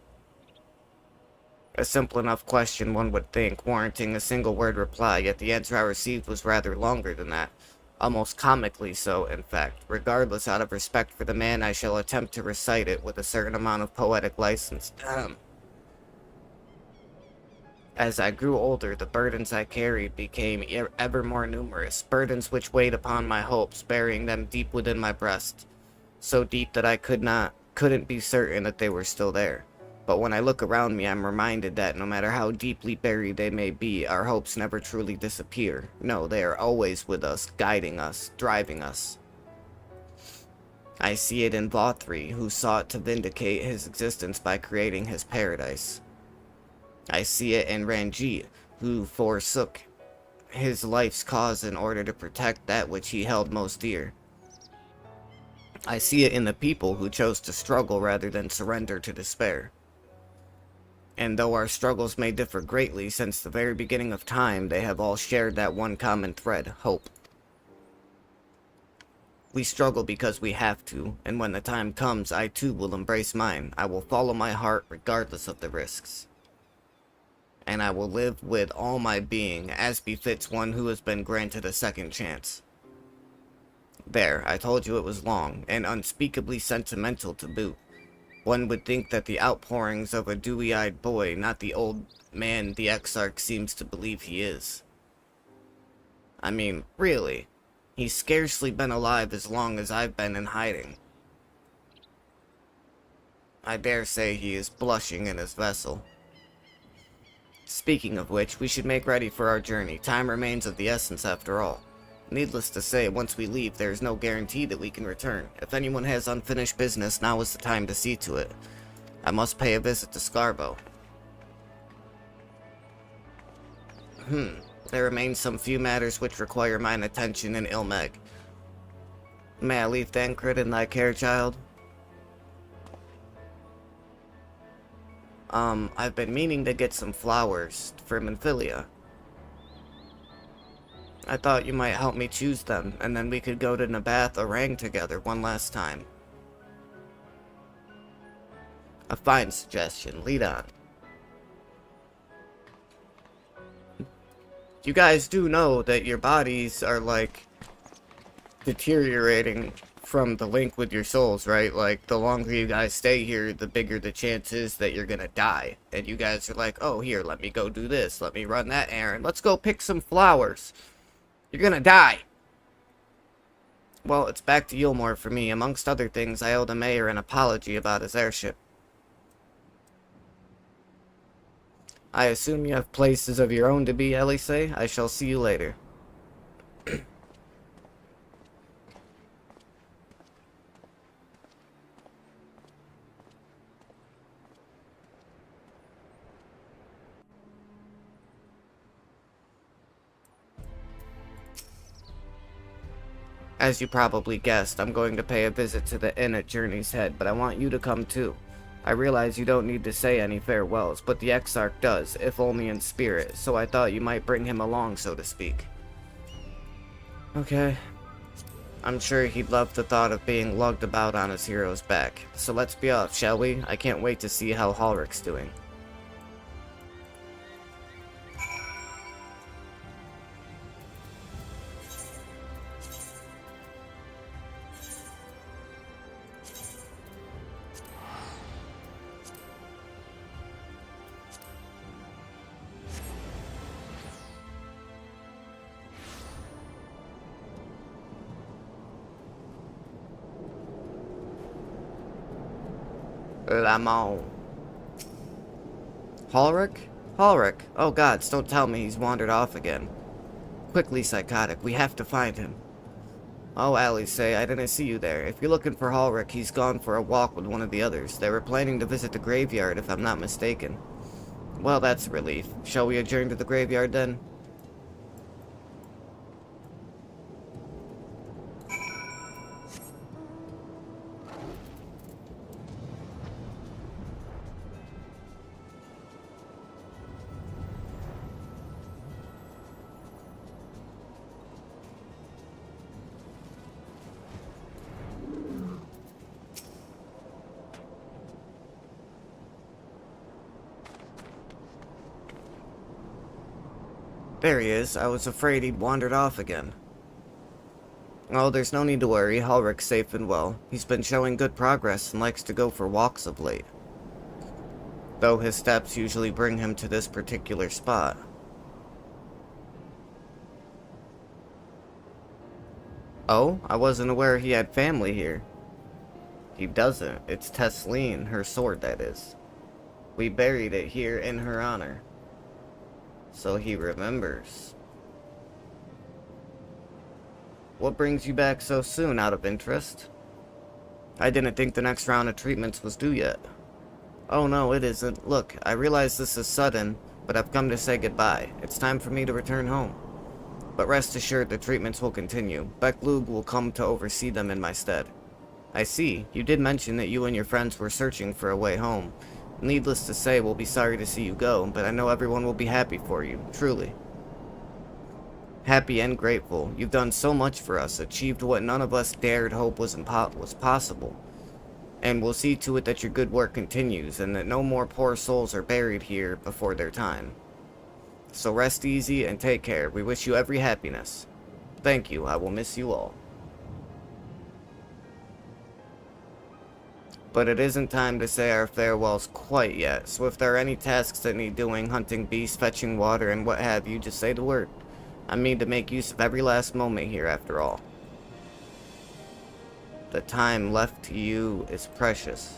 A simple enough question, one would think, warranting a single word reply, yet the answer I received was rather longer than that. Almost comically so, in fact. Regardless, out of respect for the man, I shall attempt to recite it with a certain amount of poetic license. As I grew older, the burdens I carried became ever more numerous, burdens which weighed upon my hopes, burying them deep within my breast, so deep that I couldn't be certain that they were still there. But when I look around me, I'm reminded that no matter how deeply buried they may be, our hopes never truly disappear. No, they are always with us, guiding us, driving us. I see it in Vothri, who sought to vindicate his existence by creating his paradise. I see it in Ranjit, who forsook his life's cause in order to protect that which he held most dear. I see it in the people who chose to struggle rather than surrender to despair. And though our struggles may differ greatly since the very beginning of time, they have all shared that one common thread, hope. We struggle because we have to, and when the time comes, I too will embrace mine. I will follow my heart regardless of the risks. And I will live with all my being, as befits one who has been granted a second chance. There, I told you it was long, and unspeakably sentimental to boot. One would think that the outpourings of a dewy-eyed boy, not the old man the Exarch seems to believe he is. I mean, really, he's scarcely been alive as long as I've been in hiding. I dare say he is blushing in his vessel. Speaking of which, we should make ready for our journey. Time remains of the essence after all. Needless to say, once we leave, there is no guarantee that we can return. If anyone has unfinished business, now is the time to see to it. I must pay a visit to Scarbo. There remain some few matters which require mine attention in Ilmeg. May I leave Thancred in thy care, child? I've been meaning to get some flowers for Minfilia. I thought you might help me choose them, and then we could go to Nabath Orang together one last time. A fine suggestion. Lead on. You guys do know that your bodies are, like, deteriorating from the link with your souls, right? Like, the longer you guys stay here, the bigger the chance is that you're gonna die. And you guys are like, oh, here, let me go do this. Let me run that errand. Let's go pick some flowers. You're gonna die. Well, it's back to Yulmore for me. Amongst other things, I owe the mayor an apology about his airship. I assume you have places of your own to be, Elise. I shall see you later. As you probably guessed, I'm going to pay a visit to the inn at Journey's Head, but I want you to come too. I realize you don't need to say any farewells, but the Exarch does, if only in spirit, so I thought you might bring him along, so to speak. Okay. I'm sure he'd love the thought of being lugged about on his hero's back. So let's be off, shall we? I can't wait to see how Halrick's doing. Lamont. Halrick? Halrick. Oh gods, don't tell me he's wandered off again. Quickly, Psychotic, we have to find him. Oh, Alice, I didn't see you there. If you're looking for Halrick, he's gone for a walk with one of the others. They were planning to visit the graveyard, if I'm not mistaken. Well, that's a relief. Shall we adjourn to the graveyard then? There he is. I was afraid he'd wandered off again. Oh, there's no need to worry. Halrick's safe and well. He's been showing good progress and likes to go for walks of late. Though his steps usually bring him to this particular spot. Oh, I wasn't aware he had family here. He doesn't. It's Tesleen, her sword, that is. We buried it here in her honor. So he remembers. What brings you back so soon, out of interest? I didn't think the next round of treatments was due yet. Oh no, it isn't. Look, I realize this is sudden, but I've come to say goodbye. It's time for me to return home. But rest assured the treatments will continue. Beklug will come to oversee them in my stead. I see. You did mention that you and your friends were searching for a way home. Needless to say, we'll be sorry to see you go, but I know everyone will be happy for you, truly. Happy and grateful. You've done so much for us, achieved what none of us dared hope was possible. And we'll see to it that your good work continues, and that no more poor souls are buried here before their time. So rest easy and take care. We wish you every happiness. Thank you. I will miss you all. But it isn't time to say our farewells quite yet, so if there are any tasks that need doing, hunting beasts, fetching water, and what have you, just say the word. I mean to make use of every last moment here, after all. The time left to you is precious.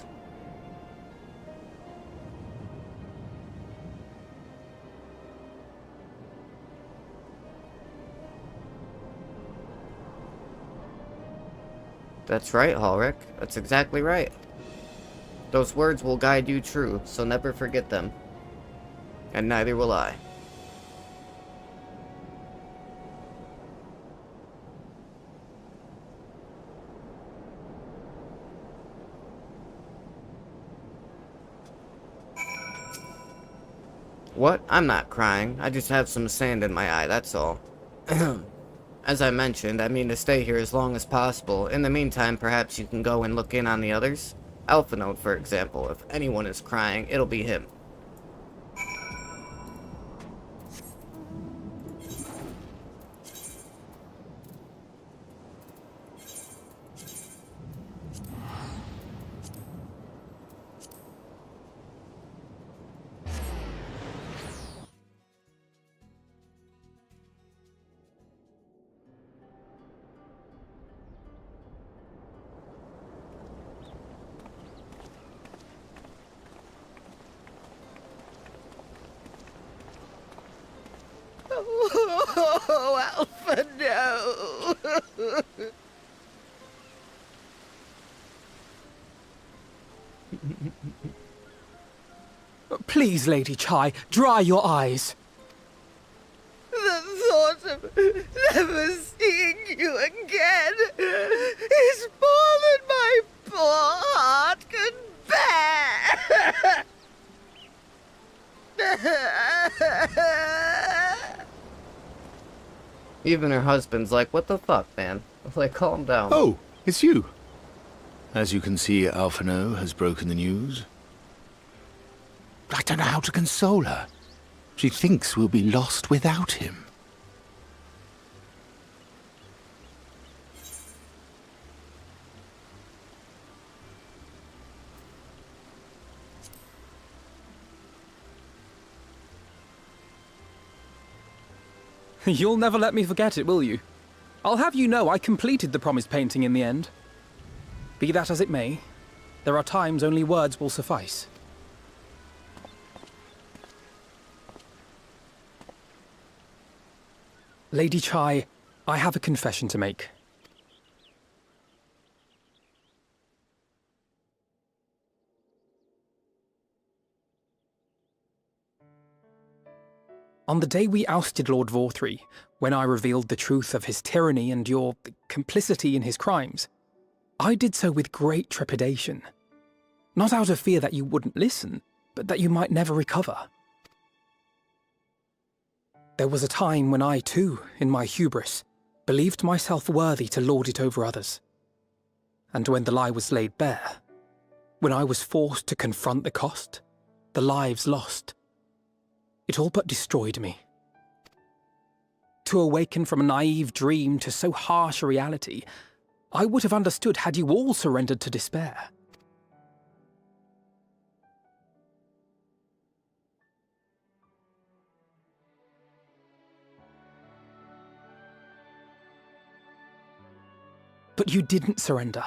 That's right, Halrick. That's exactly right. Those words will guide you true, so never forget them. And neither will I. What? I'm not crying. I just have some sand in my eye, that's all. As I mentioned, I mean to stay here as long as possible. In the meantime, perhaps you can go and look in on the others. Alphinaud, for example. If anyone is crying, it'll be him. Oh, Alpha, no! Please, Lady Chai, dry your eyes. The thought of never seeing you again is more than my poor heart can bear! Even her husband's like, what the fuck, man? Like, calm down. Oh, it's you. As you can see, Alphinaud has broken the news. I don't know how to console her. She thinks we'll be lost without him. You'll never let me forget it, will you? I'll have you know I completed the promised painting in the end. Be that as it may, there are times only words will suffice. Lady Chai, I have a confession to make. On the day we ousted Lord Vorthree, when I revealed the truth of his tyranny and your complicity in his crimes, I did so with great trepidation. Not out of fear that you wouldn't listen, but that you might never recover. There was a time when I too, in my hubris, believed myself worthy to lord it over others. And when the lie was laid bare, when I was forced to confront the cost, the lives lost, it all but destroyed me. To awaken from a naive dream to so harsh a reality, I would have understood had you all surrendered to despair. But you didn't surrender.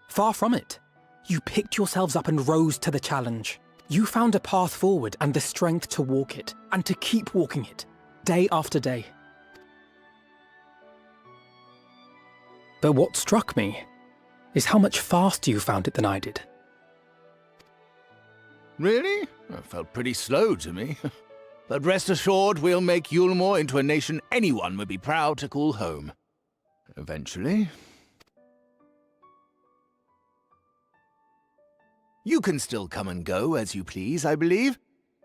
Far from it. You picked yourselves up and rose to the challenge. You found a path forward and the strength to walk it, and to keep walking it, day after day. But what struck me is how much faster you found it than I did. Really? That felt pretty slow to me. But rest assured, we'll make Yulmore into a nation anyone would be proud to call home. Eventually. You can still come and go as you please, I believe.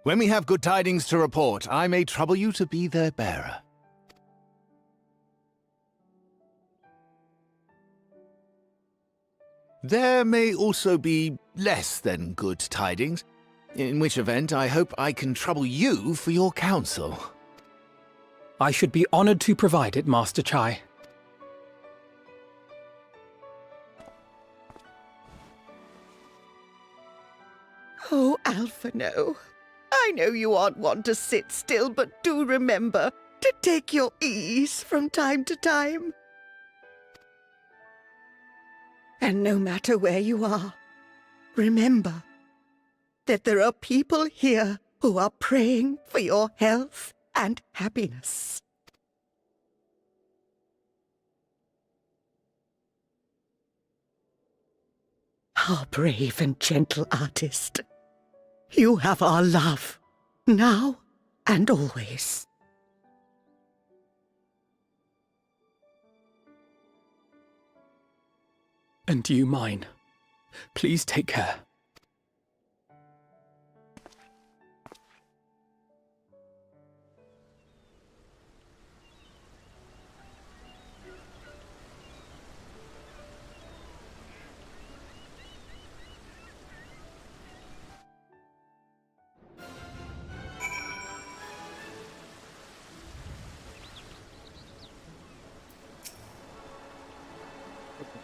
When we have good tidings to report, I may trouble you to be their bearer. There may also be less than good tidings, in which event I hope I can trouble you for your counsel. I should be honored to provide it, Master Chai. Oh, Alphino, I know you aren't one to sit still, but do remember to take your ease from time to time. And no matter where you are, remember that there are people here who are praying for your health and happiness. Our brave and gentle artist, you have our love, now and always. And you mine. Please take care.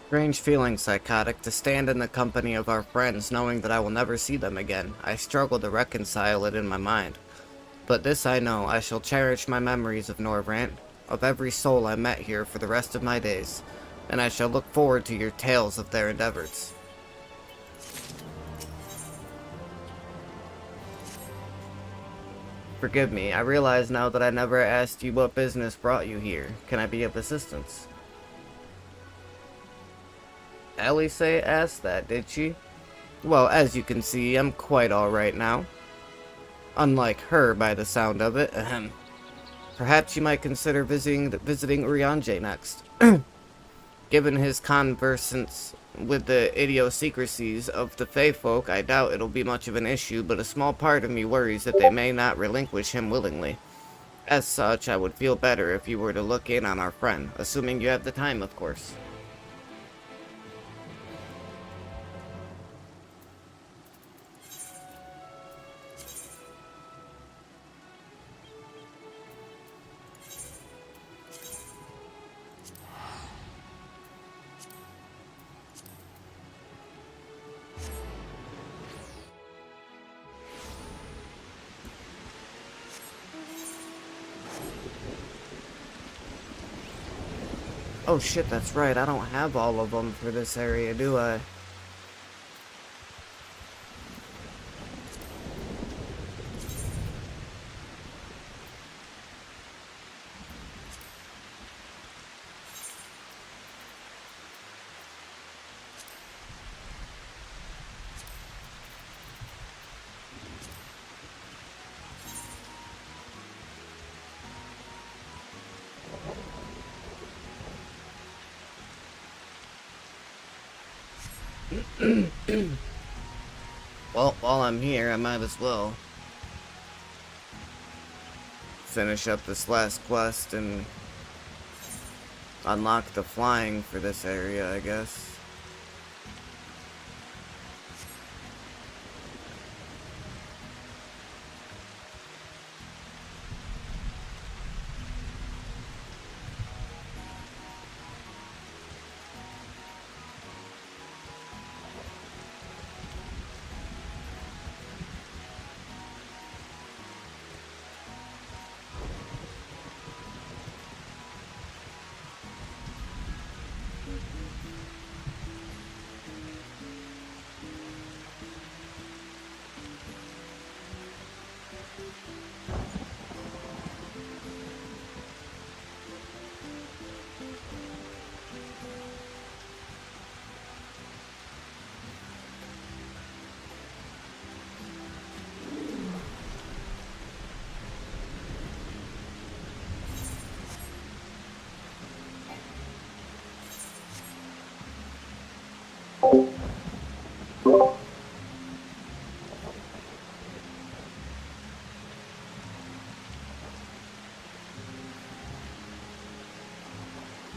Strange feeling, Psychotic, to stand in the company of our friends knowing that I will never see them again. I struggle to reconcile it in my mind. But this I know, I shall cherish my memories of Norvrant, of every soul I met here for the rest of my days, and I shall look forward to your tales of their endeavors. Forgive me, I realize now that I never asked you what business brought you here. Can I be of assistance? Elise asked that, did she? Well, as you can see, I'm quite alright now. Unlike her, by the sound of it. Ahem. Perhaps you might consider visiting Urianger next. Given his conversance with the idiosyncrasies of the Fey folk, I doubt it'll be much of an issue, but a small part of me worries that they may not relinquish him willingly. As such, I would feel better if you were to look in on our friend, assuming you have the time, of course. Oh shit, that's right, I don't have all of them for this area, do I? Well, while I'm here, I might as well finish up this last quest and unlock the flying for this area, I guess.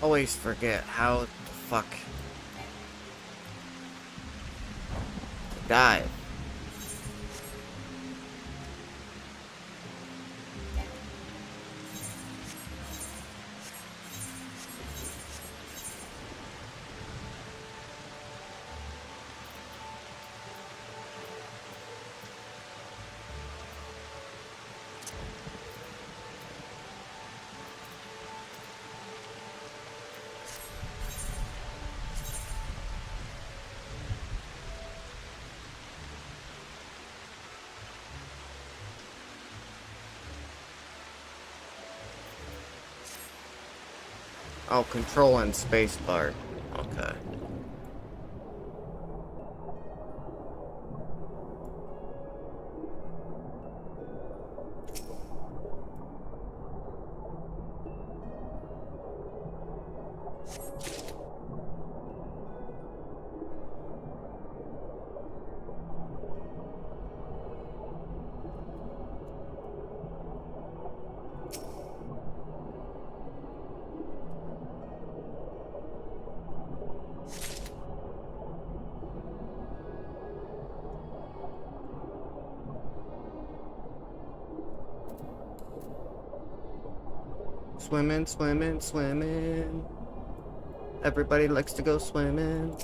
always forget how the fuck to dive. Oh, control and spacebar. Okay. Swimming, swimming, swimming. Everybody likes to go swimming.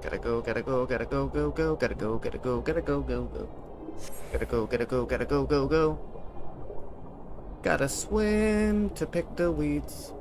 Gotta go, gotta go, gotta go, go, go, gotta go, gotta go, gotta go, go, go. Gotta go, gotta go, gotta go, go, go. Gotta swim to pick the weeds.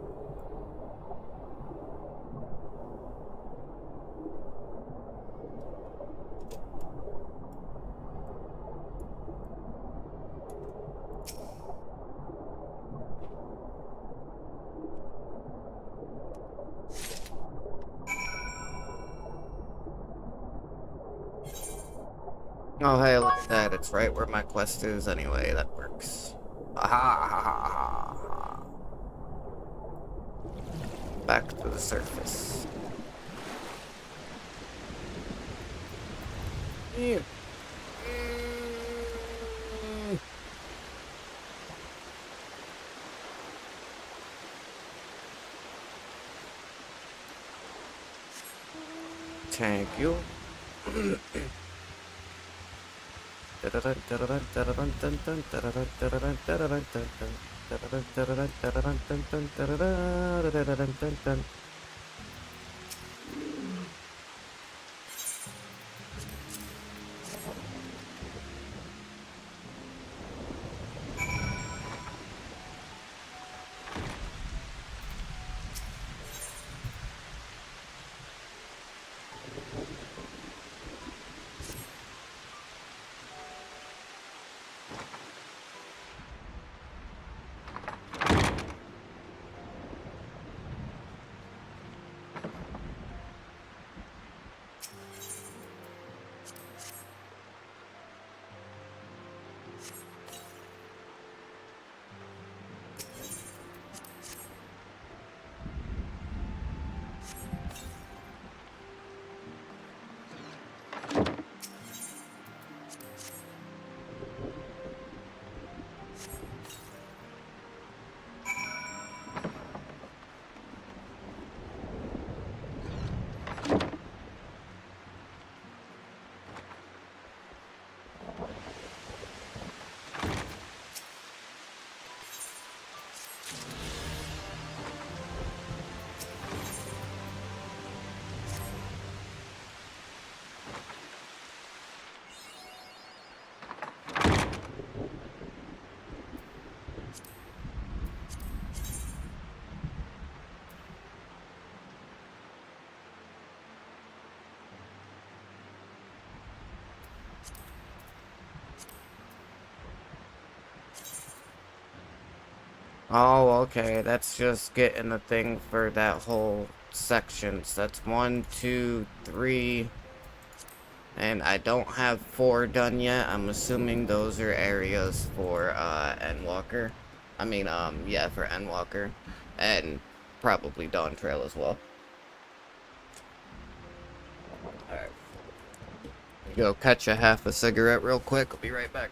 Oh, hey, look at that. It's right where my quest is anyway. That works. Aha! Back to the surface. Here. Thank you. Oh, okay. That's just getting the thing for that whole section. So that's 1, 2, 3. And I don't have 4 done yet. I'm assuming those are areas for Endwalker. I mean, yeah, for Endwalker. And probably Dawn Trail as well. Alright. Go catch a half a cigarette real quick. I'll be right back.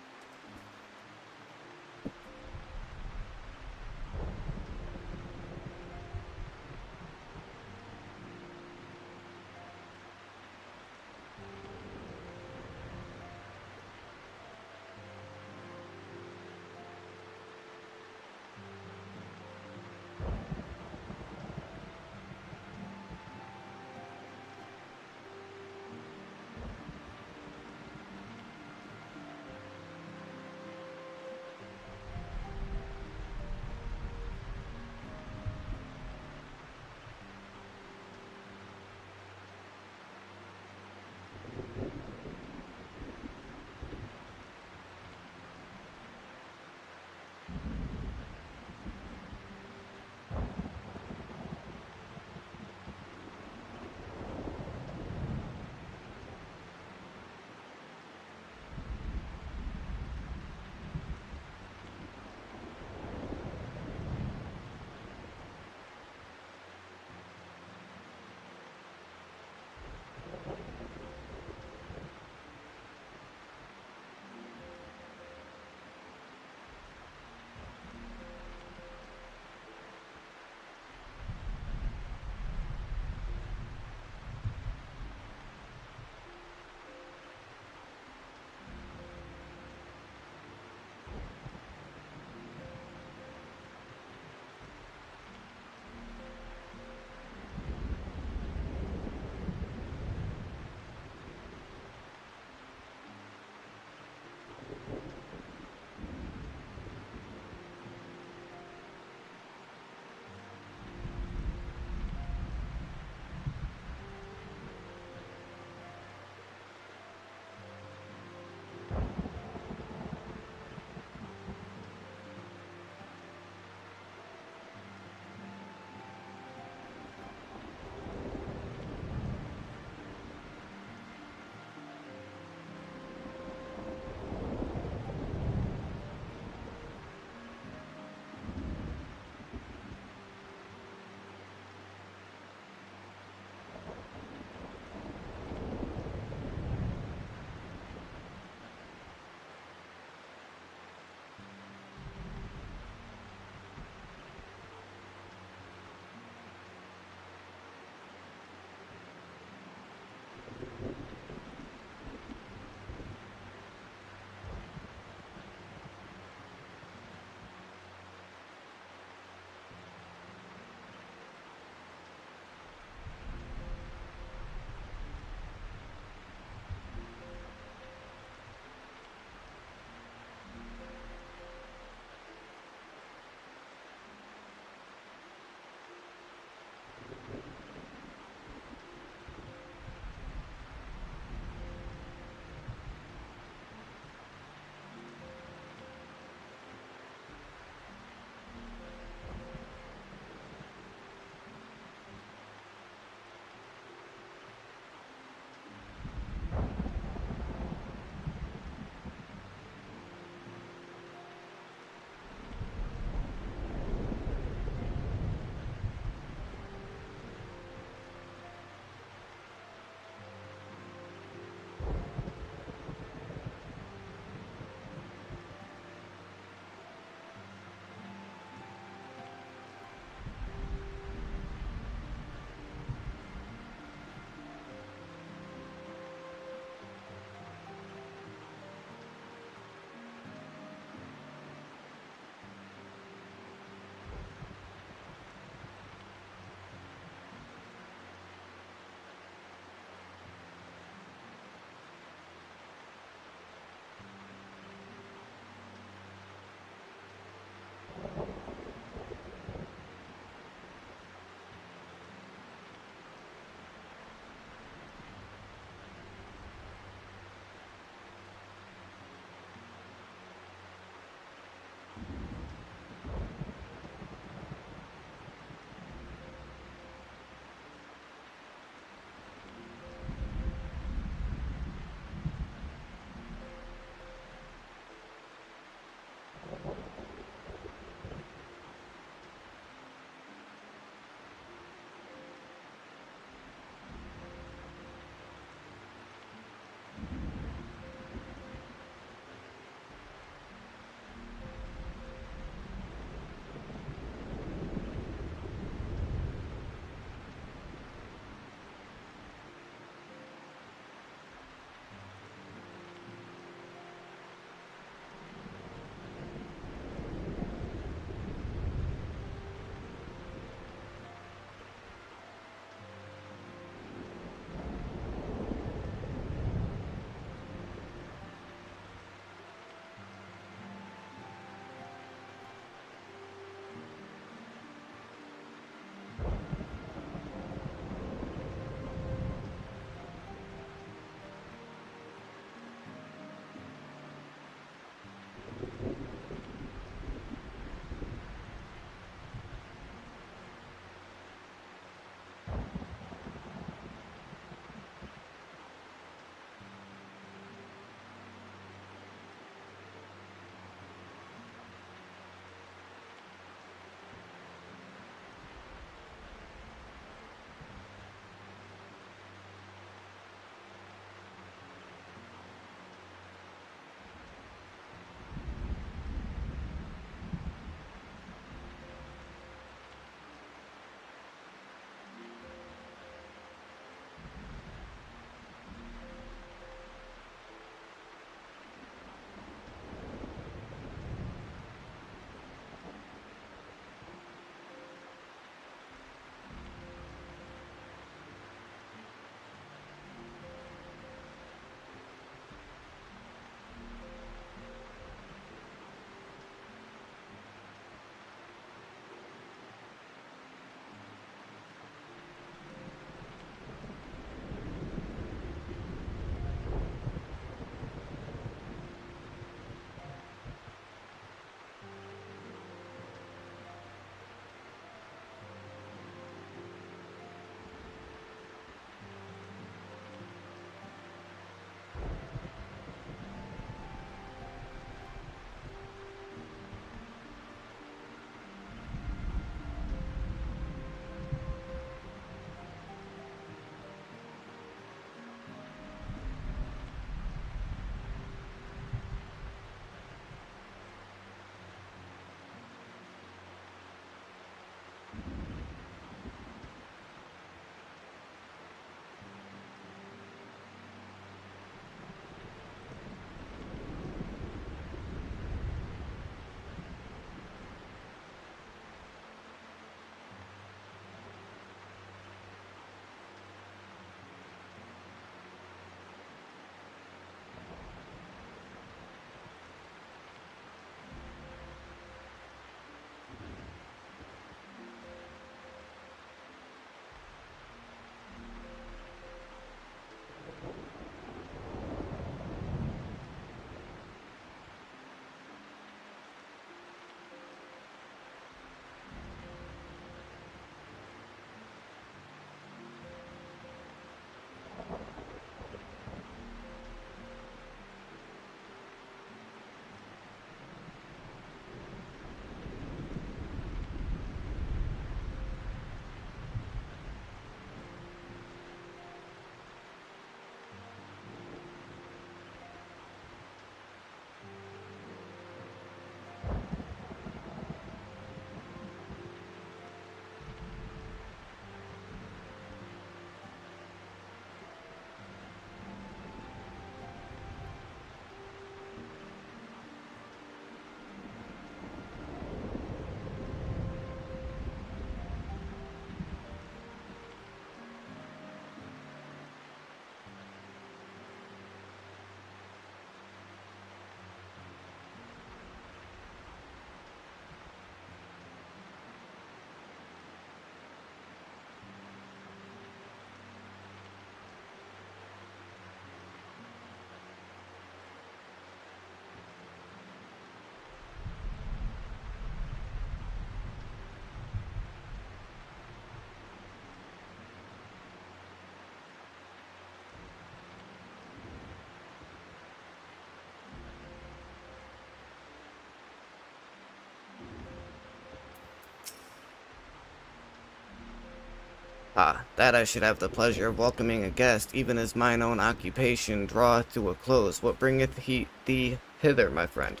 Ah, that I should have the pleasure of welcoming a guest, even as mine own occupation draweth to a close. What bringeth thee hither, my friend?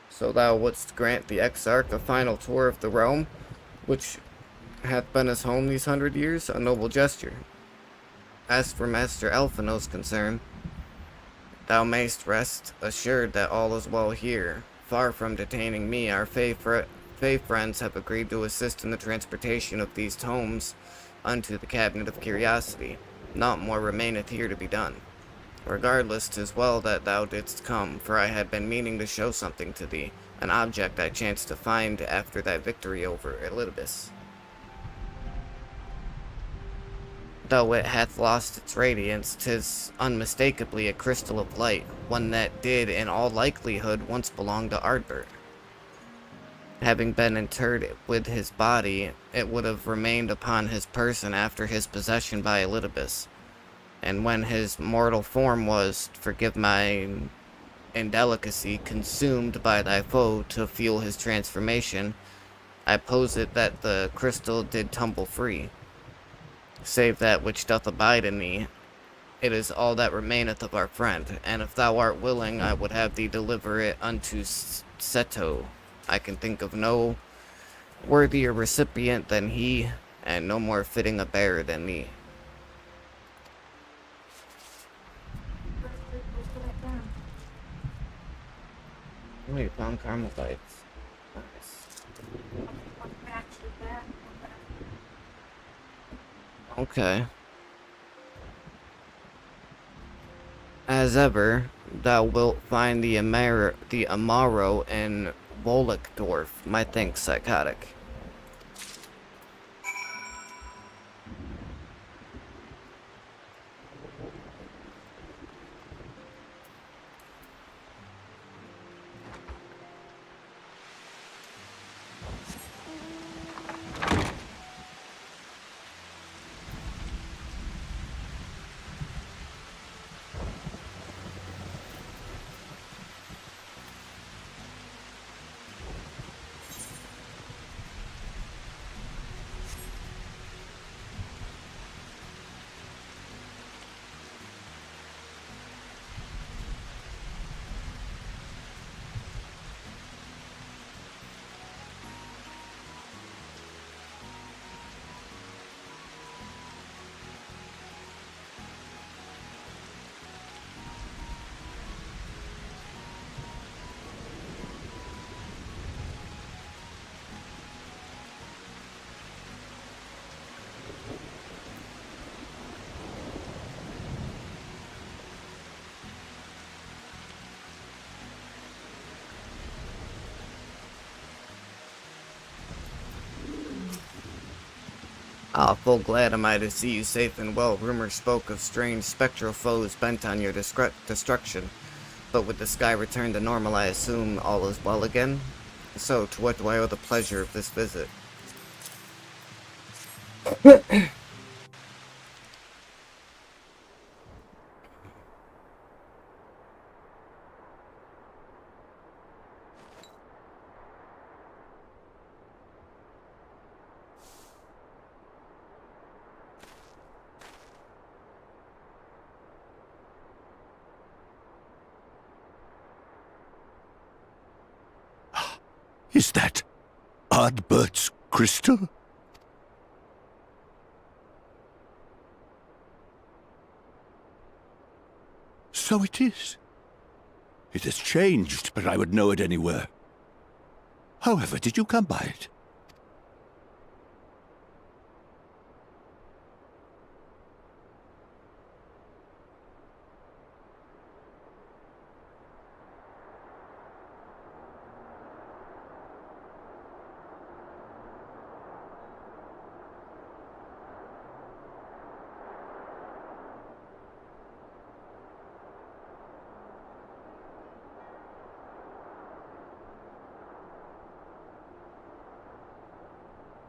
So thou wouldst grant the Exarch a final tour of the realm, which hath been his home these 100 years? A noble gesture. As for Master Elfino's concern, thou mayst rest assured that all is well here. Far from detaining me, our Fey friends have agreed to assist in the transportation of these tomes unto the Cabinet of Curiosity. Naught more remaineth here to be done. Regardless, 'tis well that thou didst come, for I had been meaning to show something to thee, an object I chanced to find after thy victory over Elidibus. Though it hath lost its radiance, 'tis unmistakably a crystal of light, one that did in all likelihood once belong to Ardbert. Having been interred with his body, it would have remained upon his person after his possession by Elidibus. And when his mortal form was, forgive my indelicacy, consumed by thy foe to fuel his transformation, I posit that the crystal did tumble free. Save that which doth abide in thee, it is all that remaineth of our friend, and if thou art willing, I would have thee deliver it unto Seto. I can think of no worthier recipient than he, and no more fitting a bearer than thee. Oh, you found caramel bites. Nice. Okay. As ever, thou wilt find the Amaro in Volkdorf. My thanks, Psychotic. Ah, full glad am I to see you safe and well. Rumor spoke of strange spectral foes bent on your destruction. But with the sky returned to normal, I assume all is well again? So, to what do I owe the pleasure of this visit? Is that Ardbert's crystal? So it is. It has changed, but I would know it anywhere. However, did you come by it?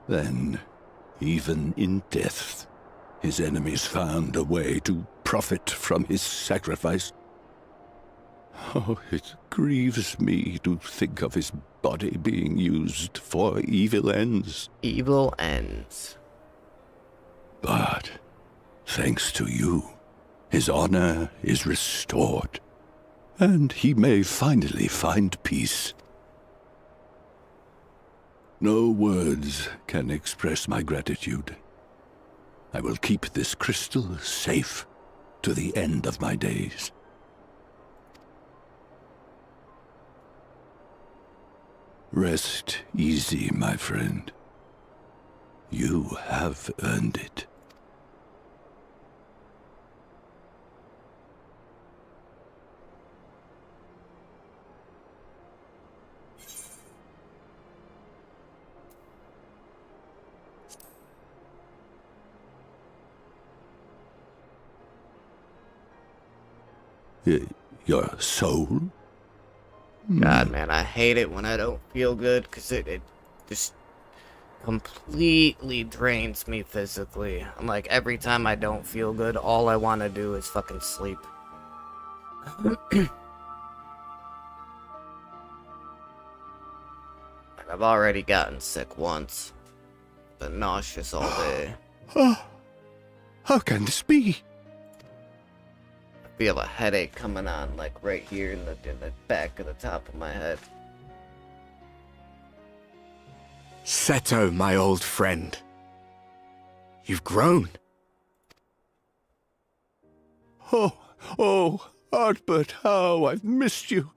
Then, even in death, his enemies found a way to profit from his sacrifice. Oh, it grieves me to think of his body being used for evil ends. Evil ends. But, thanks to you, his honor is restored, and he may finally find peace. No words can express my gratitude. I will keep this crystal safe to the end of my days. Rest easy, my friend. You have earned it. Your soul? God, man, I hate it when I don't feel good, because it just completely drains me physically. I'm like, every time I don't feel good, all I want to do is fucking sleep. I've already gotten sick once. Been nauseous all day. How can this be? I feel a headache coming on, like right here in the back of the top of my head. Seto, my old friend. You've grown. Oh, Artbert, how I've missed you.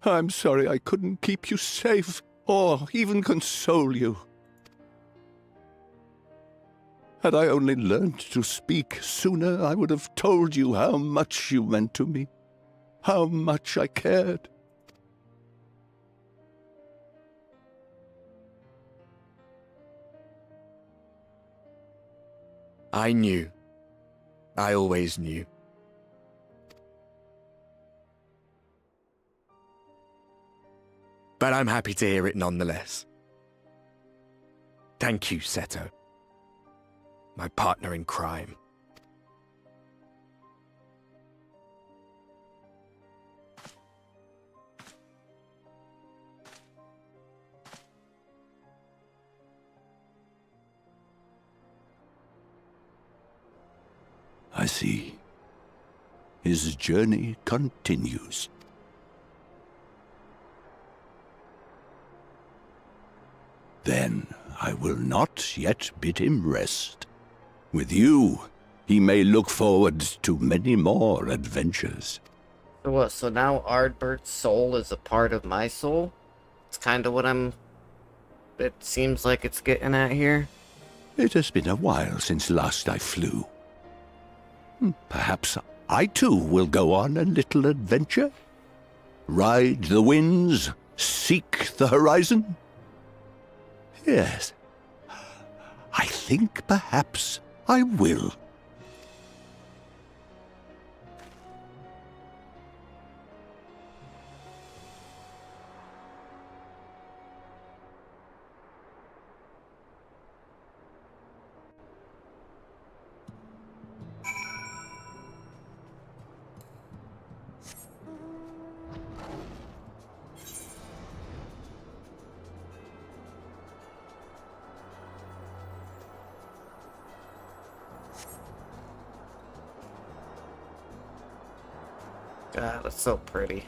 I'm sorry I couldn't keep you safe, or even console you. Had I only learned to speak sooner, I would have told you how much you meant to me, how much I cared. I knew. I always knew. But I'm happy to hear it nonetheless. Thank you, Seto. My partner in crime. I see. His journey continues. Then I will not yet bid him rest. With you, he may look forward to many more adventures. So what, so now Ardbert's soul is a part of my soul? It's kind of what it seems like it's getting at here. It has been a while since last I flew. Perhaps I too will go on a little adventure? Ride the winds, seek the horizon? Yes, I think perhaps I will. God, that's so pretty.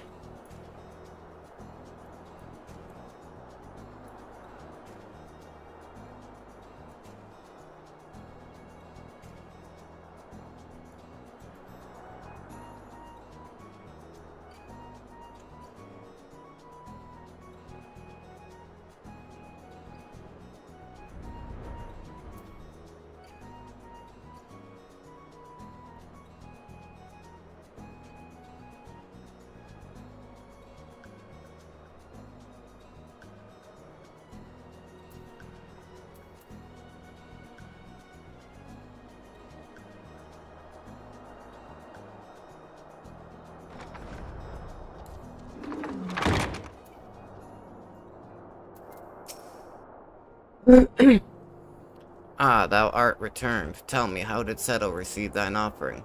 Ah, thou art returned. Tell me, how did Seto receive thine offering?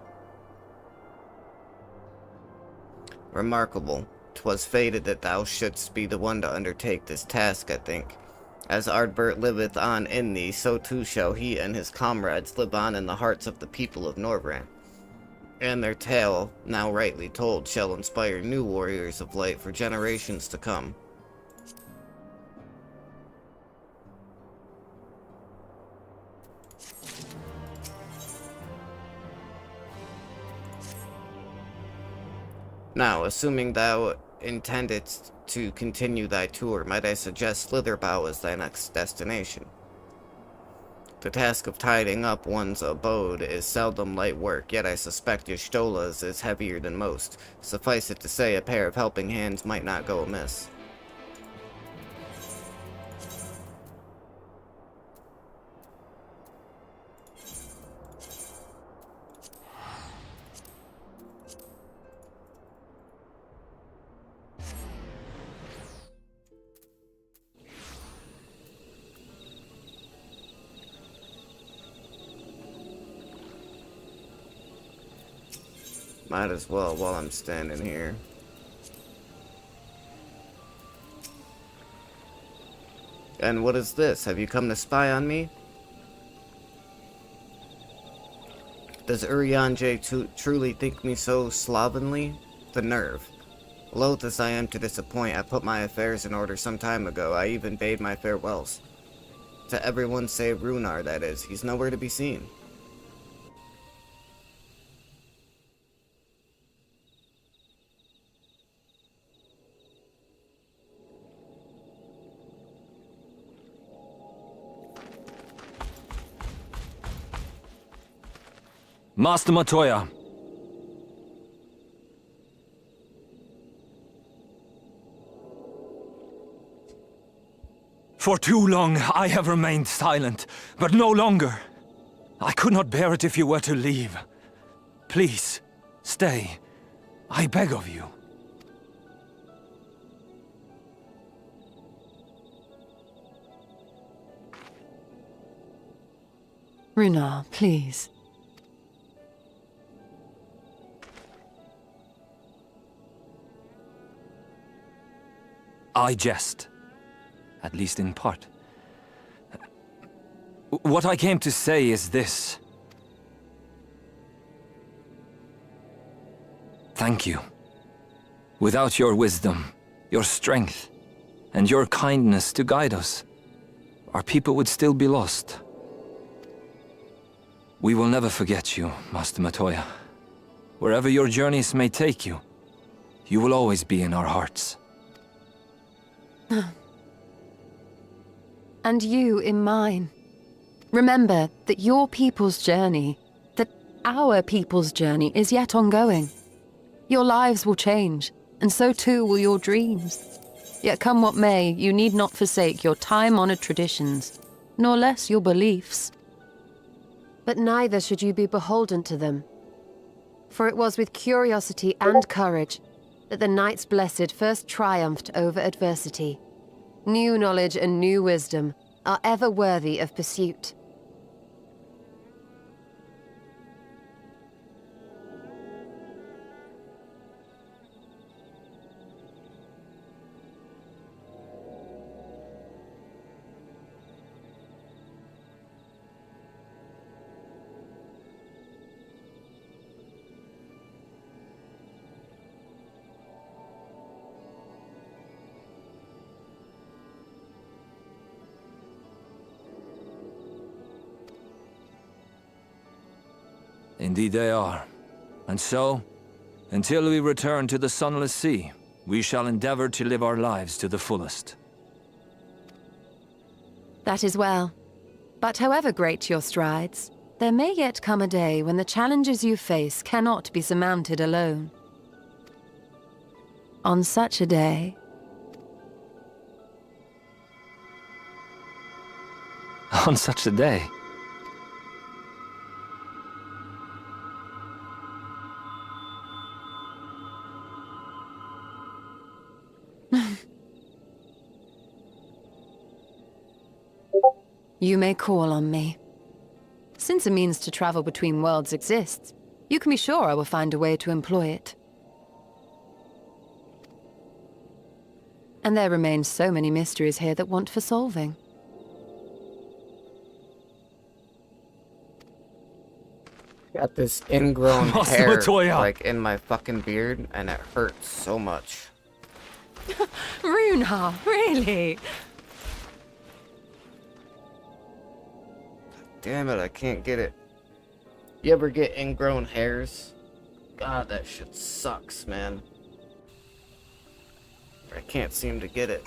Remarkable. 'Twas fated that thou shouldst be the one to undertake this task, I think. As Ardbert liveth on in thee, so too shall he and his comrades live on in the hearts of the people of Norvrand. And their tale, now rightly told, shall inspire new warriors of light for generations to come. Now, assuming thou intendest to continue thy tour, might I suggest Slitherbow as thy next destination? The task of tidying up one's abode is seldom light work, yet I suspect Yshtola's is heavier than most. Suffice it to say, a pair of helping hands might not go amiss. Might as well while I'm standing here. And what is this? Have you come to spy on me? Does Urianger truly think me so slovenly? The nerve. Loath as I am to disappoint, I put my affairs in order some time ago. I even bade my farewells. To everyone save Runar, that is. He's nowhere to be seen. Master Matoya. For too long I have remained silent, but no longer. I could not bear it if you were to leave. Please, stay. I beg of you. Runar, please. I jest. At least in part. What I came to say is this. Thank you. Without your wisdom, your strength, and your kindness to guide us, our people would still be lost. We will never forget you, Master Matoya. Wherever your journeys may take you, you will always be in our hearts. And you in mine. Remember that your people's journey, that our people's journey is yet ongoing. Your lives will change, and so too will your dreams. Yet come what may, you need not forsake your time-honored traditions, nor less your beliefs. But neither should you be beholden to them. For it was with curiosity and courage that the Knights Blessed first triumphed over adversity. New knowledge and new wisdom are ever worthy of pursuit. Indeed they are. And so, until we return to the Sunless Sea, we shall endeavor to live our lives to the fullest. That is well. But however great your strides, there may yet come a day when the challenges you face cannot be surmounted alone. On such a day... On such a day? You may call on me. Since a means to travel between worlds exists, you can be sure I will find a way to employ it. And there remain so many mysteries here that want for solving. Got this ingrown Master hair, Montoya! like, in my fucking beard, and it hurts so much. Runha, really? Damn it, I can't get it. You ever get ingrown hairs? God, that shit sucks, man. I can't seem to get it.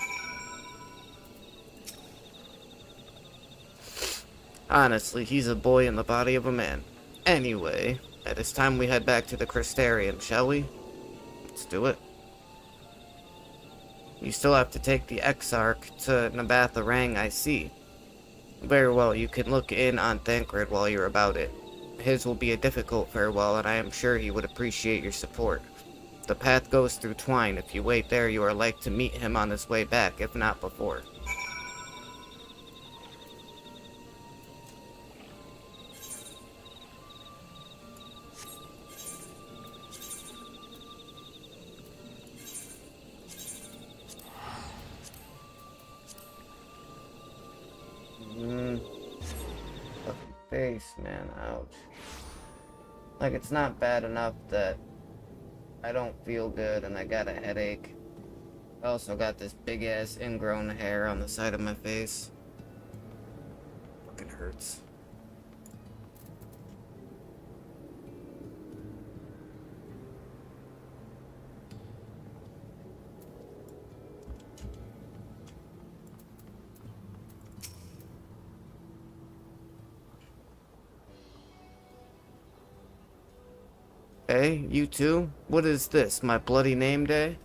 Honestly, he's a boy in the body of a man. Anyway, it is time we head back to the Crystarium, shall we? Let's do it. You still have to take the Exarch to Nabatha Rang, I see. Very well, you can look in on Thancred while you're about it. His will be a difficult farewell, and I am sure he would appreciate your support. The path goes through Twine. If you wait there, you are like to meet him on his way back, if not before. Fucking face, man. Ouch. Like, it's not bad enough that I don't feel good and I got a headache. I also got this big ass ingrown hair on the side of my face. Fucking hurts. Hey, you too? What is this, my bloody name day?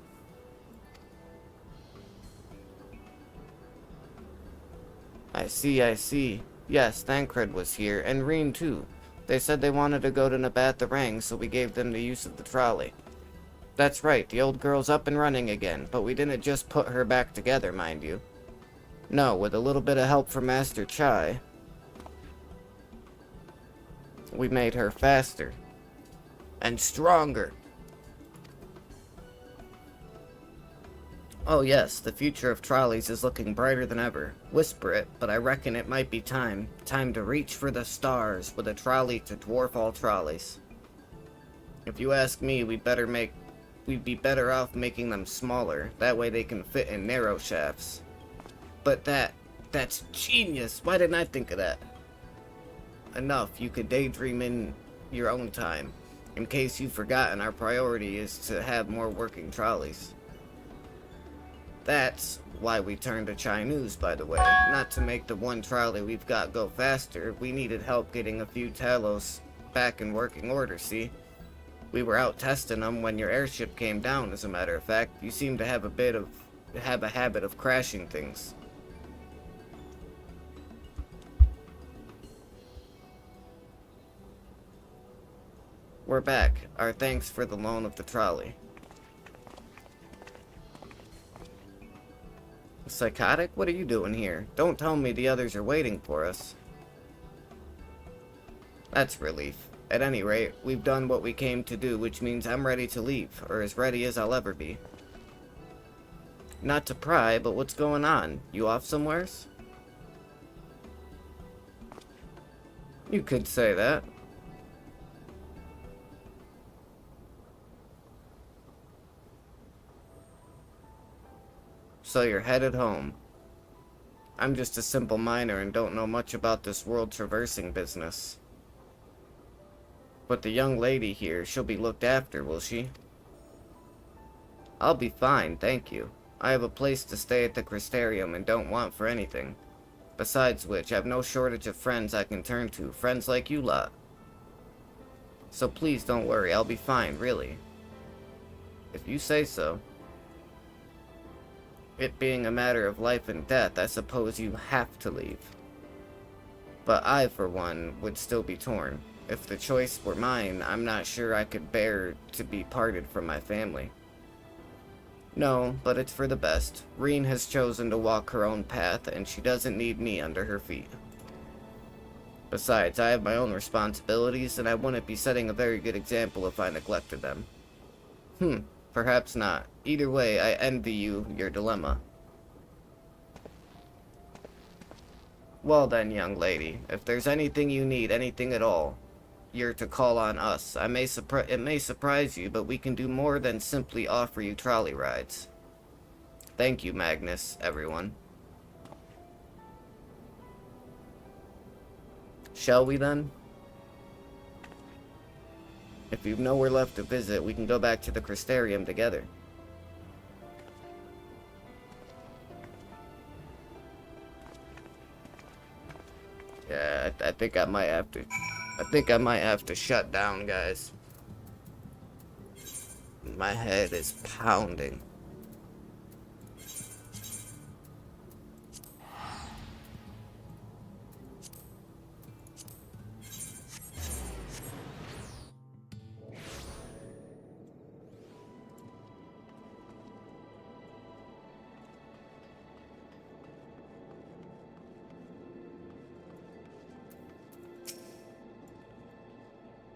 I see. Yes, Thancred was here, and Reen too. They said they wanted to go to Nabatha Rang, so we gave them the use of the trolley. That's right, the old girl's up and running again, but we didn't just put her back together, mind you. No, with a little bit of help from Master Chai, we made her faster. And stronger. Oh yes, the future of trolleys is looking brighter than ever. Whisper it, but I reckon it might be time. Time to reach for the stars with a trolley to dwarf all trolleys. If you ask me, we'd be better off making them smaller. That way they can fit in narrow shafts. But that's genius. Why didn't I think of that? Enough, you could daydream in your own time. In case you've forgotten, our priority is to have more working trolleys. That's why we turned to Chinese, by the way. Not to make the one trolley we've got go faster. We needed help getting a few Talos back in working order, see? We were out testing them when your airship came down, as a matter of fact. You seem to have a habit of crashing things. We're back. Our thanks for the loan of the trolley. Psychotic? What are you doing here? Don't tell me the others are waiting for us. That's relief. At any rate, we've done what we came to do, which means I'm ready to leave, or as ready as I'll ever be. Not to pry, but what's going on? You off somewheres? You could say that. So you're headed home. I'm just a simple miner and don't know much about this world traversing business. But the young lady here, she'll be looked after, will she? I'll be fine, thank you. I have a place to stay at the Crystarium and don't want for anything. Besides which, I've no shortage of friends I can turn to, friends like you lot. So please don't worry, I'll be fine, really. If you say so. It being a matter of life and death, I suppose you have to leave. But I, for one, would still be torn. If the choice were mine, I'm not sure I could bear to be parted from my family. No, but it's for the best. Reen has chosen to walk her own path, and she doesn't need me under her feet. Besides, I have my own responsibilities, and I wouldn't be setting a very good example if I neglected them. Perhaps not. Either way, I envy you your dilemma. Well then, young lady, if there's anything you need, anything at all, you're to call on us. It may surprise you, but we can do more than simply offer you trolley rides. Thank you, Magnus, everyone. Shall we then? If you've nowhere left to visit, we can go back to the Crystarium together. Yeah, I think I might have to shut down, guys. My head is pounding.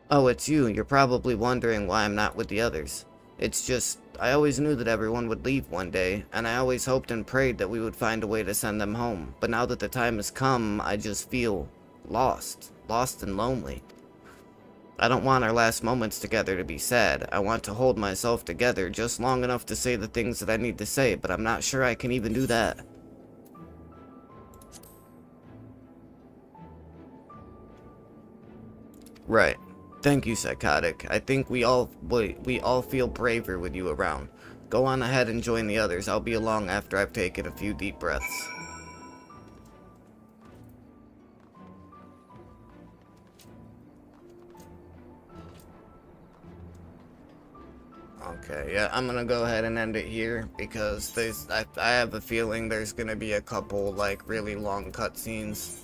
Oh, it's you. You're probably wondering why I'm not with the others. It's just, I always knew that everyone would leave one day, and I always hoped and prayed that we would find a way to send them home. But now that the time has come, I just feel lost and lonely. I don't want our last moments together to be sad. I want to hold myself together just long enough to say the things that I need to say, but I'm not sure I can even do that. Right. Thank you, Psychotic. I think we all feel braver with you around. Go on ahead and join the others. I'll be along after I've taken a few deep breaths. Okay, yeah, I'm gonna go ahead and end it here because I have a feeling there's gonna be a couple like really long cutscenes.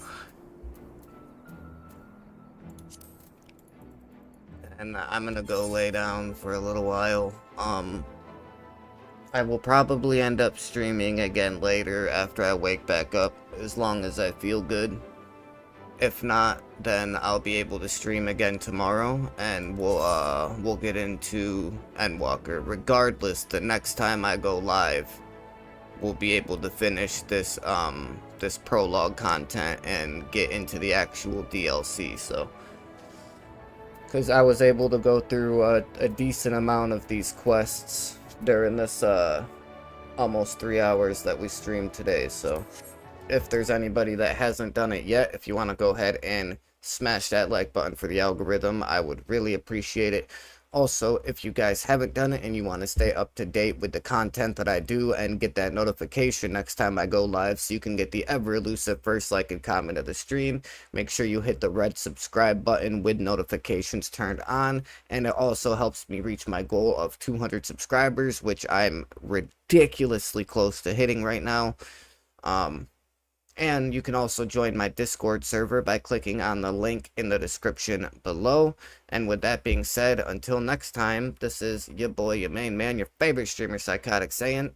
And I'm gonna go lay down for a little while. I will probably end up streaming again later after I wake back up, as long as I feel good. If not, then I'll be able to stream again tomorrow, and we'll get into Endwalker. Regardless, the next time I go live, we'll be able to finish this this prologue content and get into the actual DLC. So, because I was able to go through a decent amount of these quests during this almost 3 hours that we streamed today. So if there's anybody that hasn't done it yet, if you want to go ahead and smash that like button for the algorithm, I would really appreciate it. Also, if you guys haven't done it and you want to stay up to date with the content that I do and get that notification next time I go live so you can get the ever elusive first like and comment of the stream, make sure you hit the red subscribe button with notifications turned on, and it also helps me reach my goal of 200 subscribers, which I'm ridiculously close to hitting right now. And you can also join my Discord server by clicking on the link in the description below. And with that being said, until next time, this is your boy, your main man, your favorite streamer, Psychotic, saying,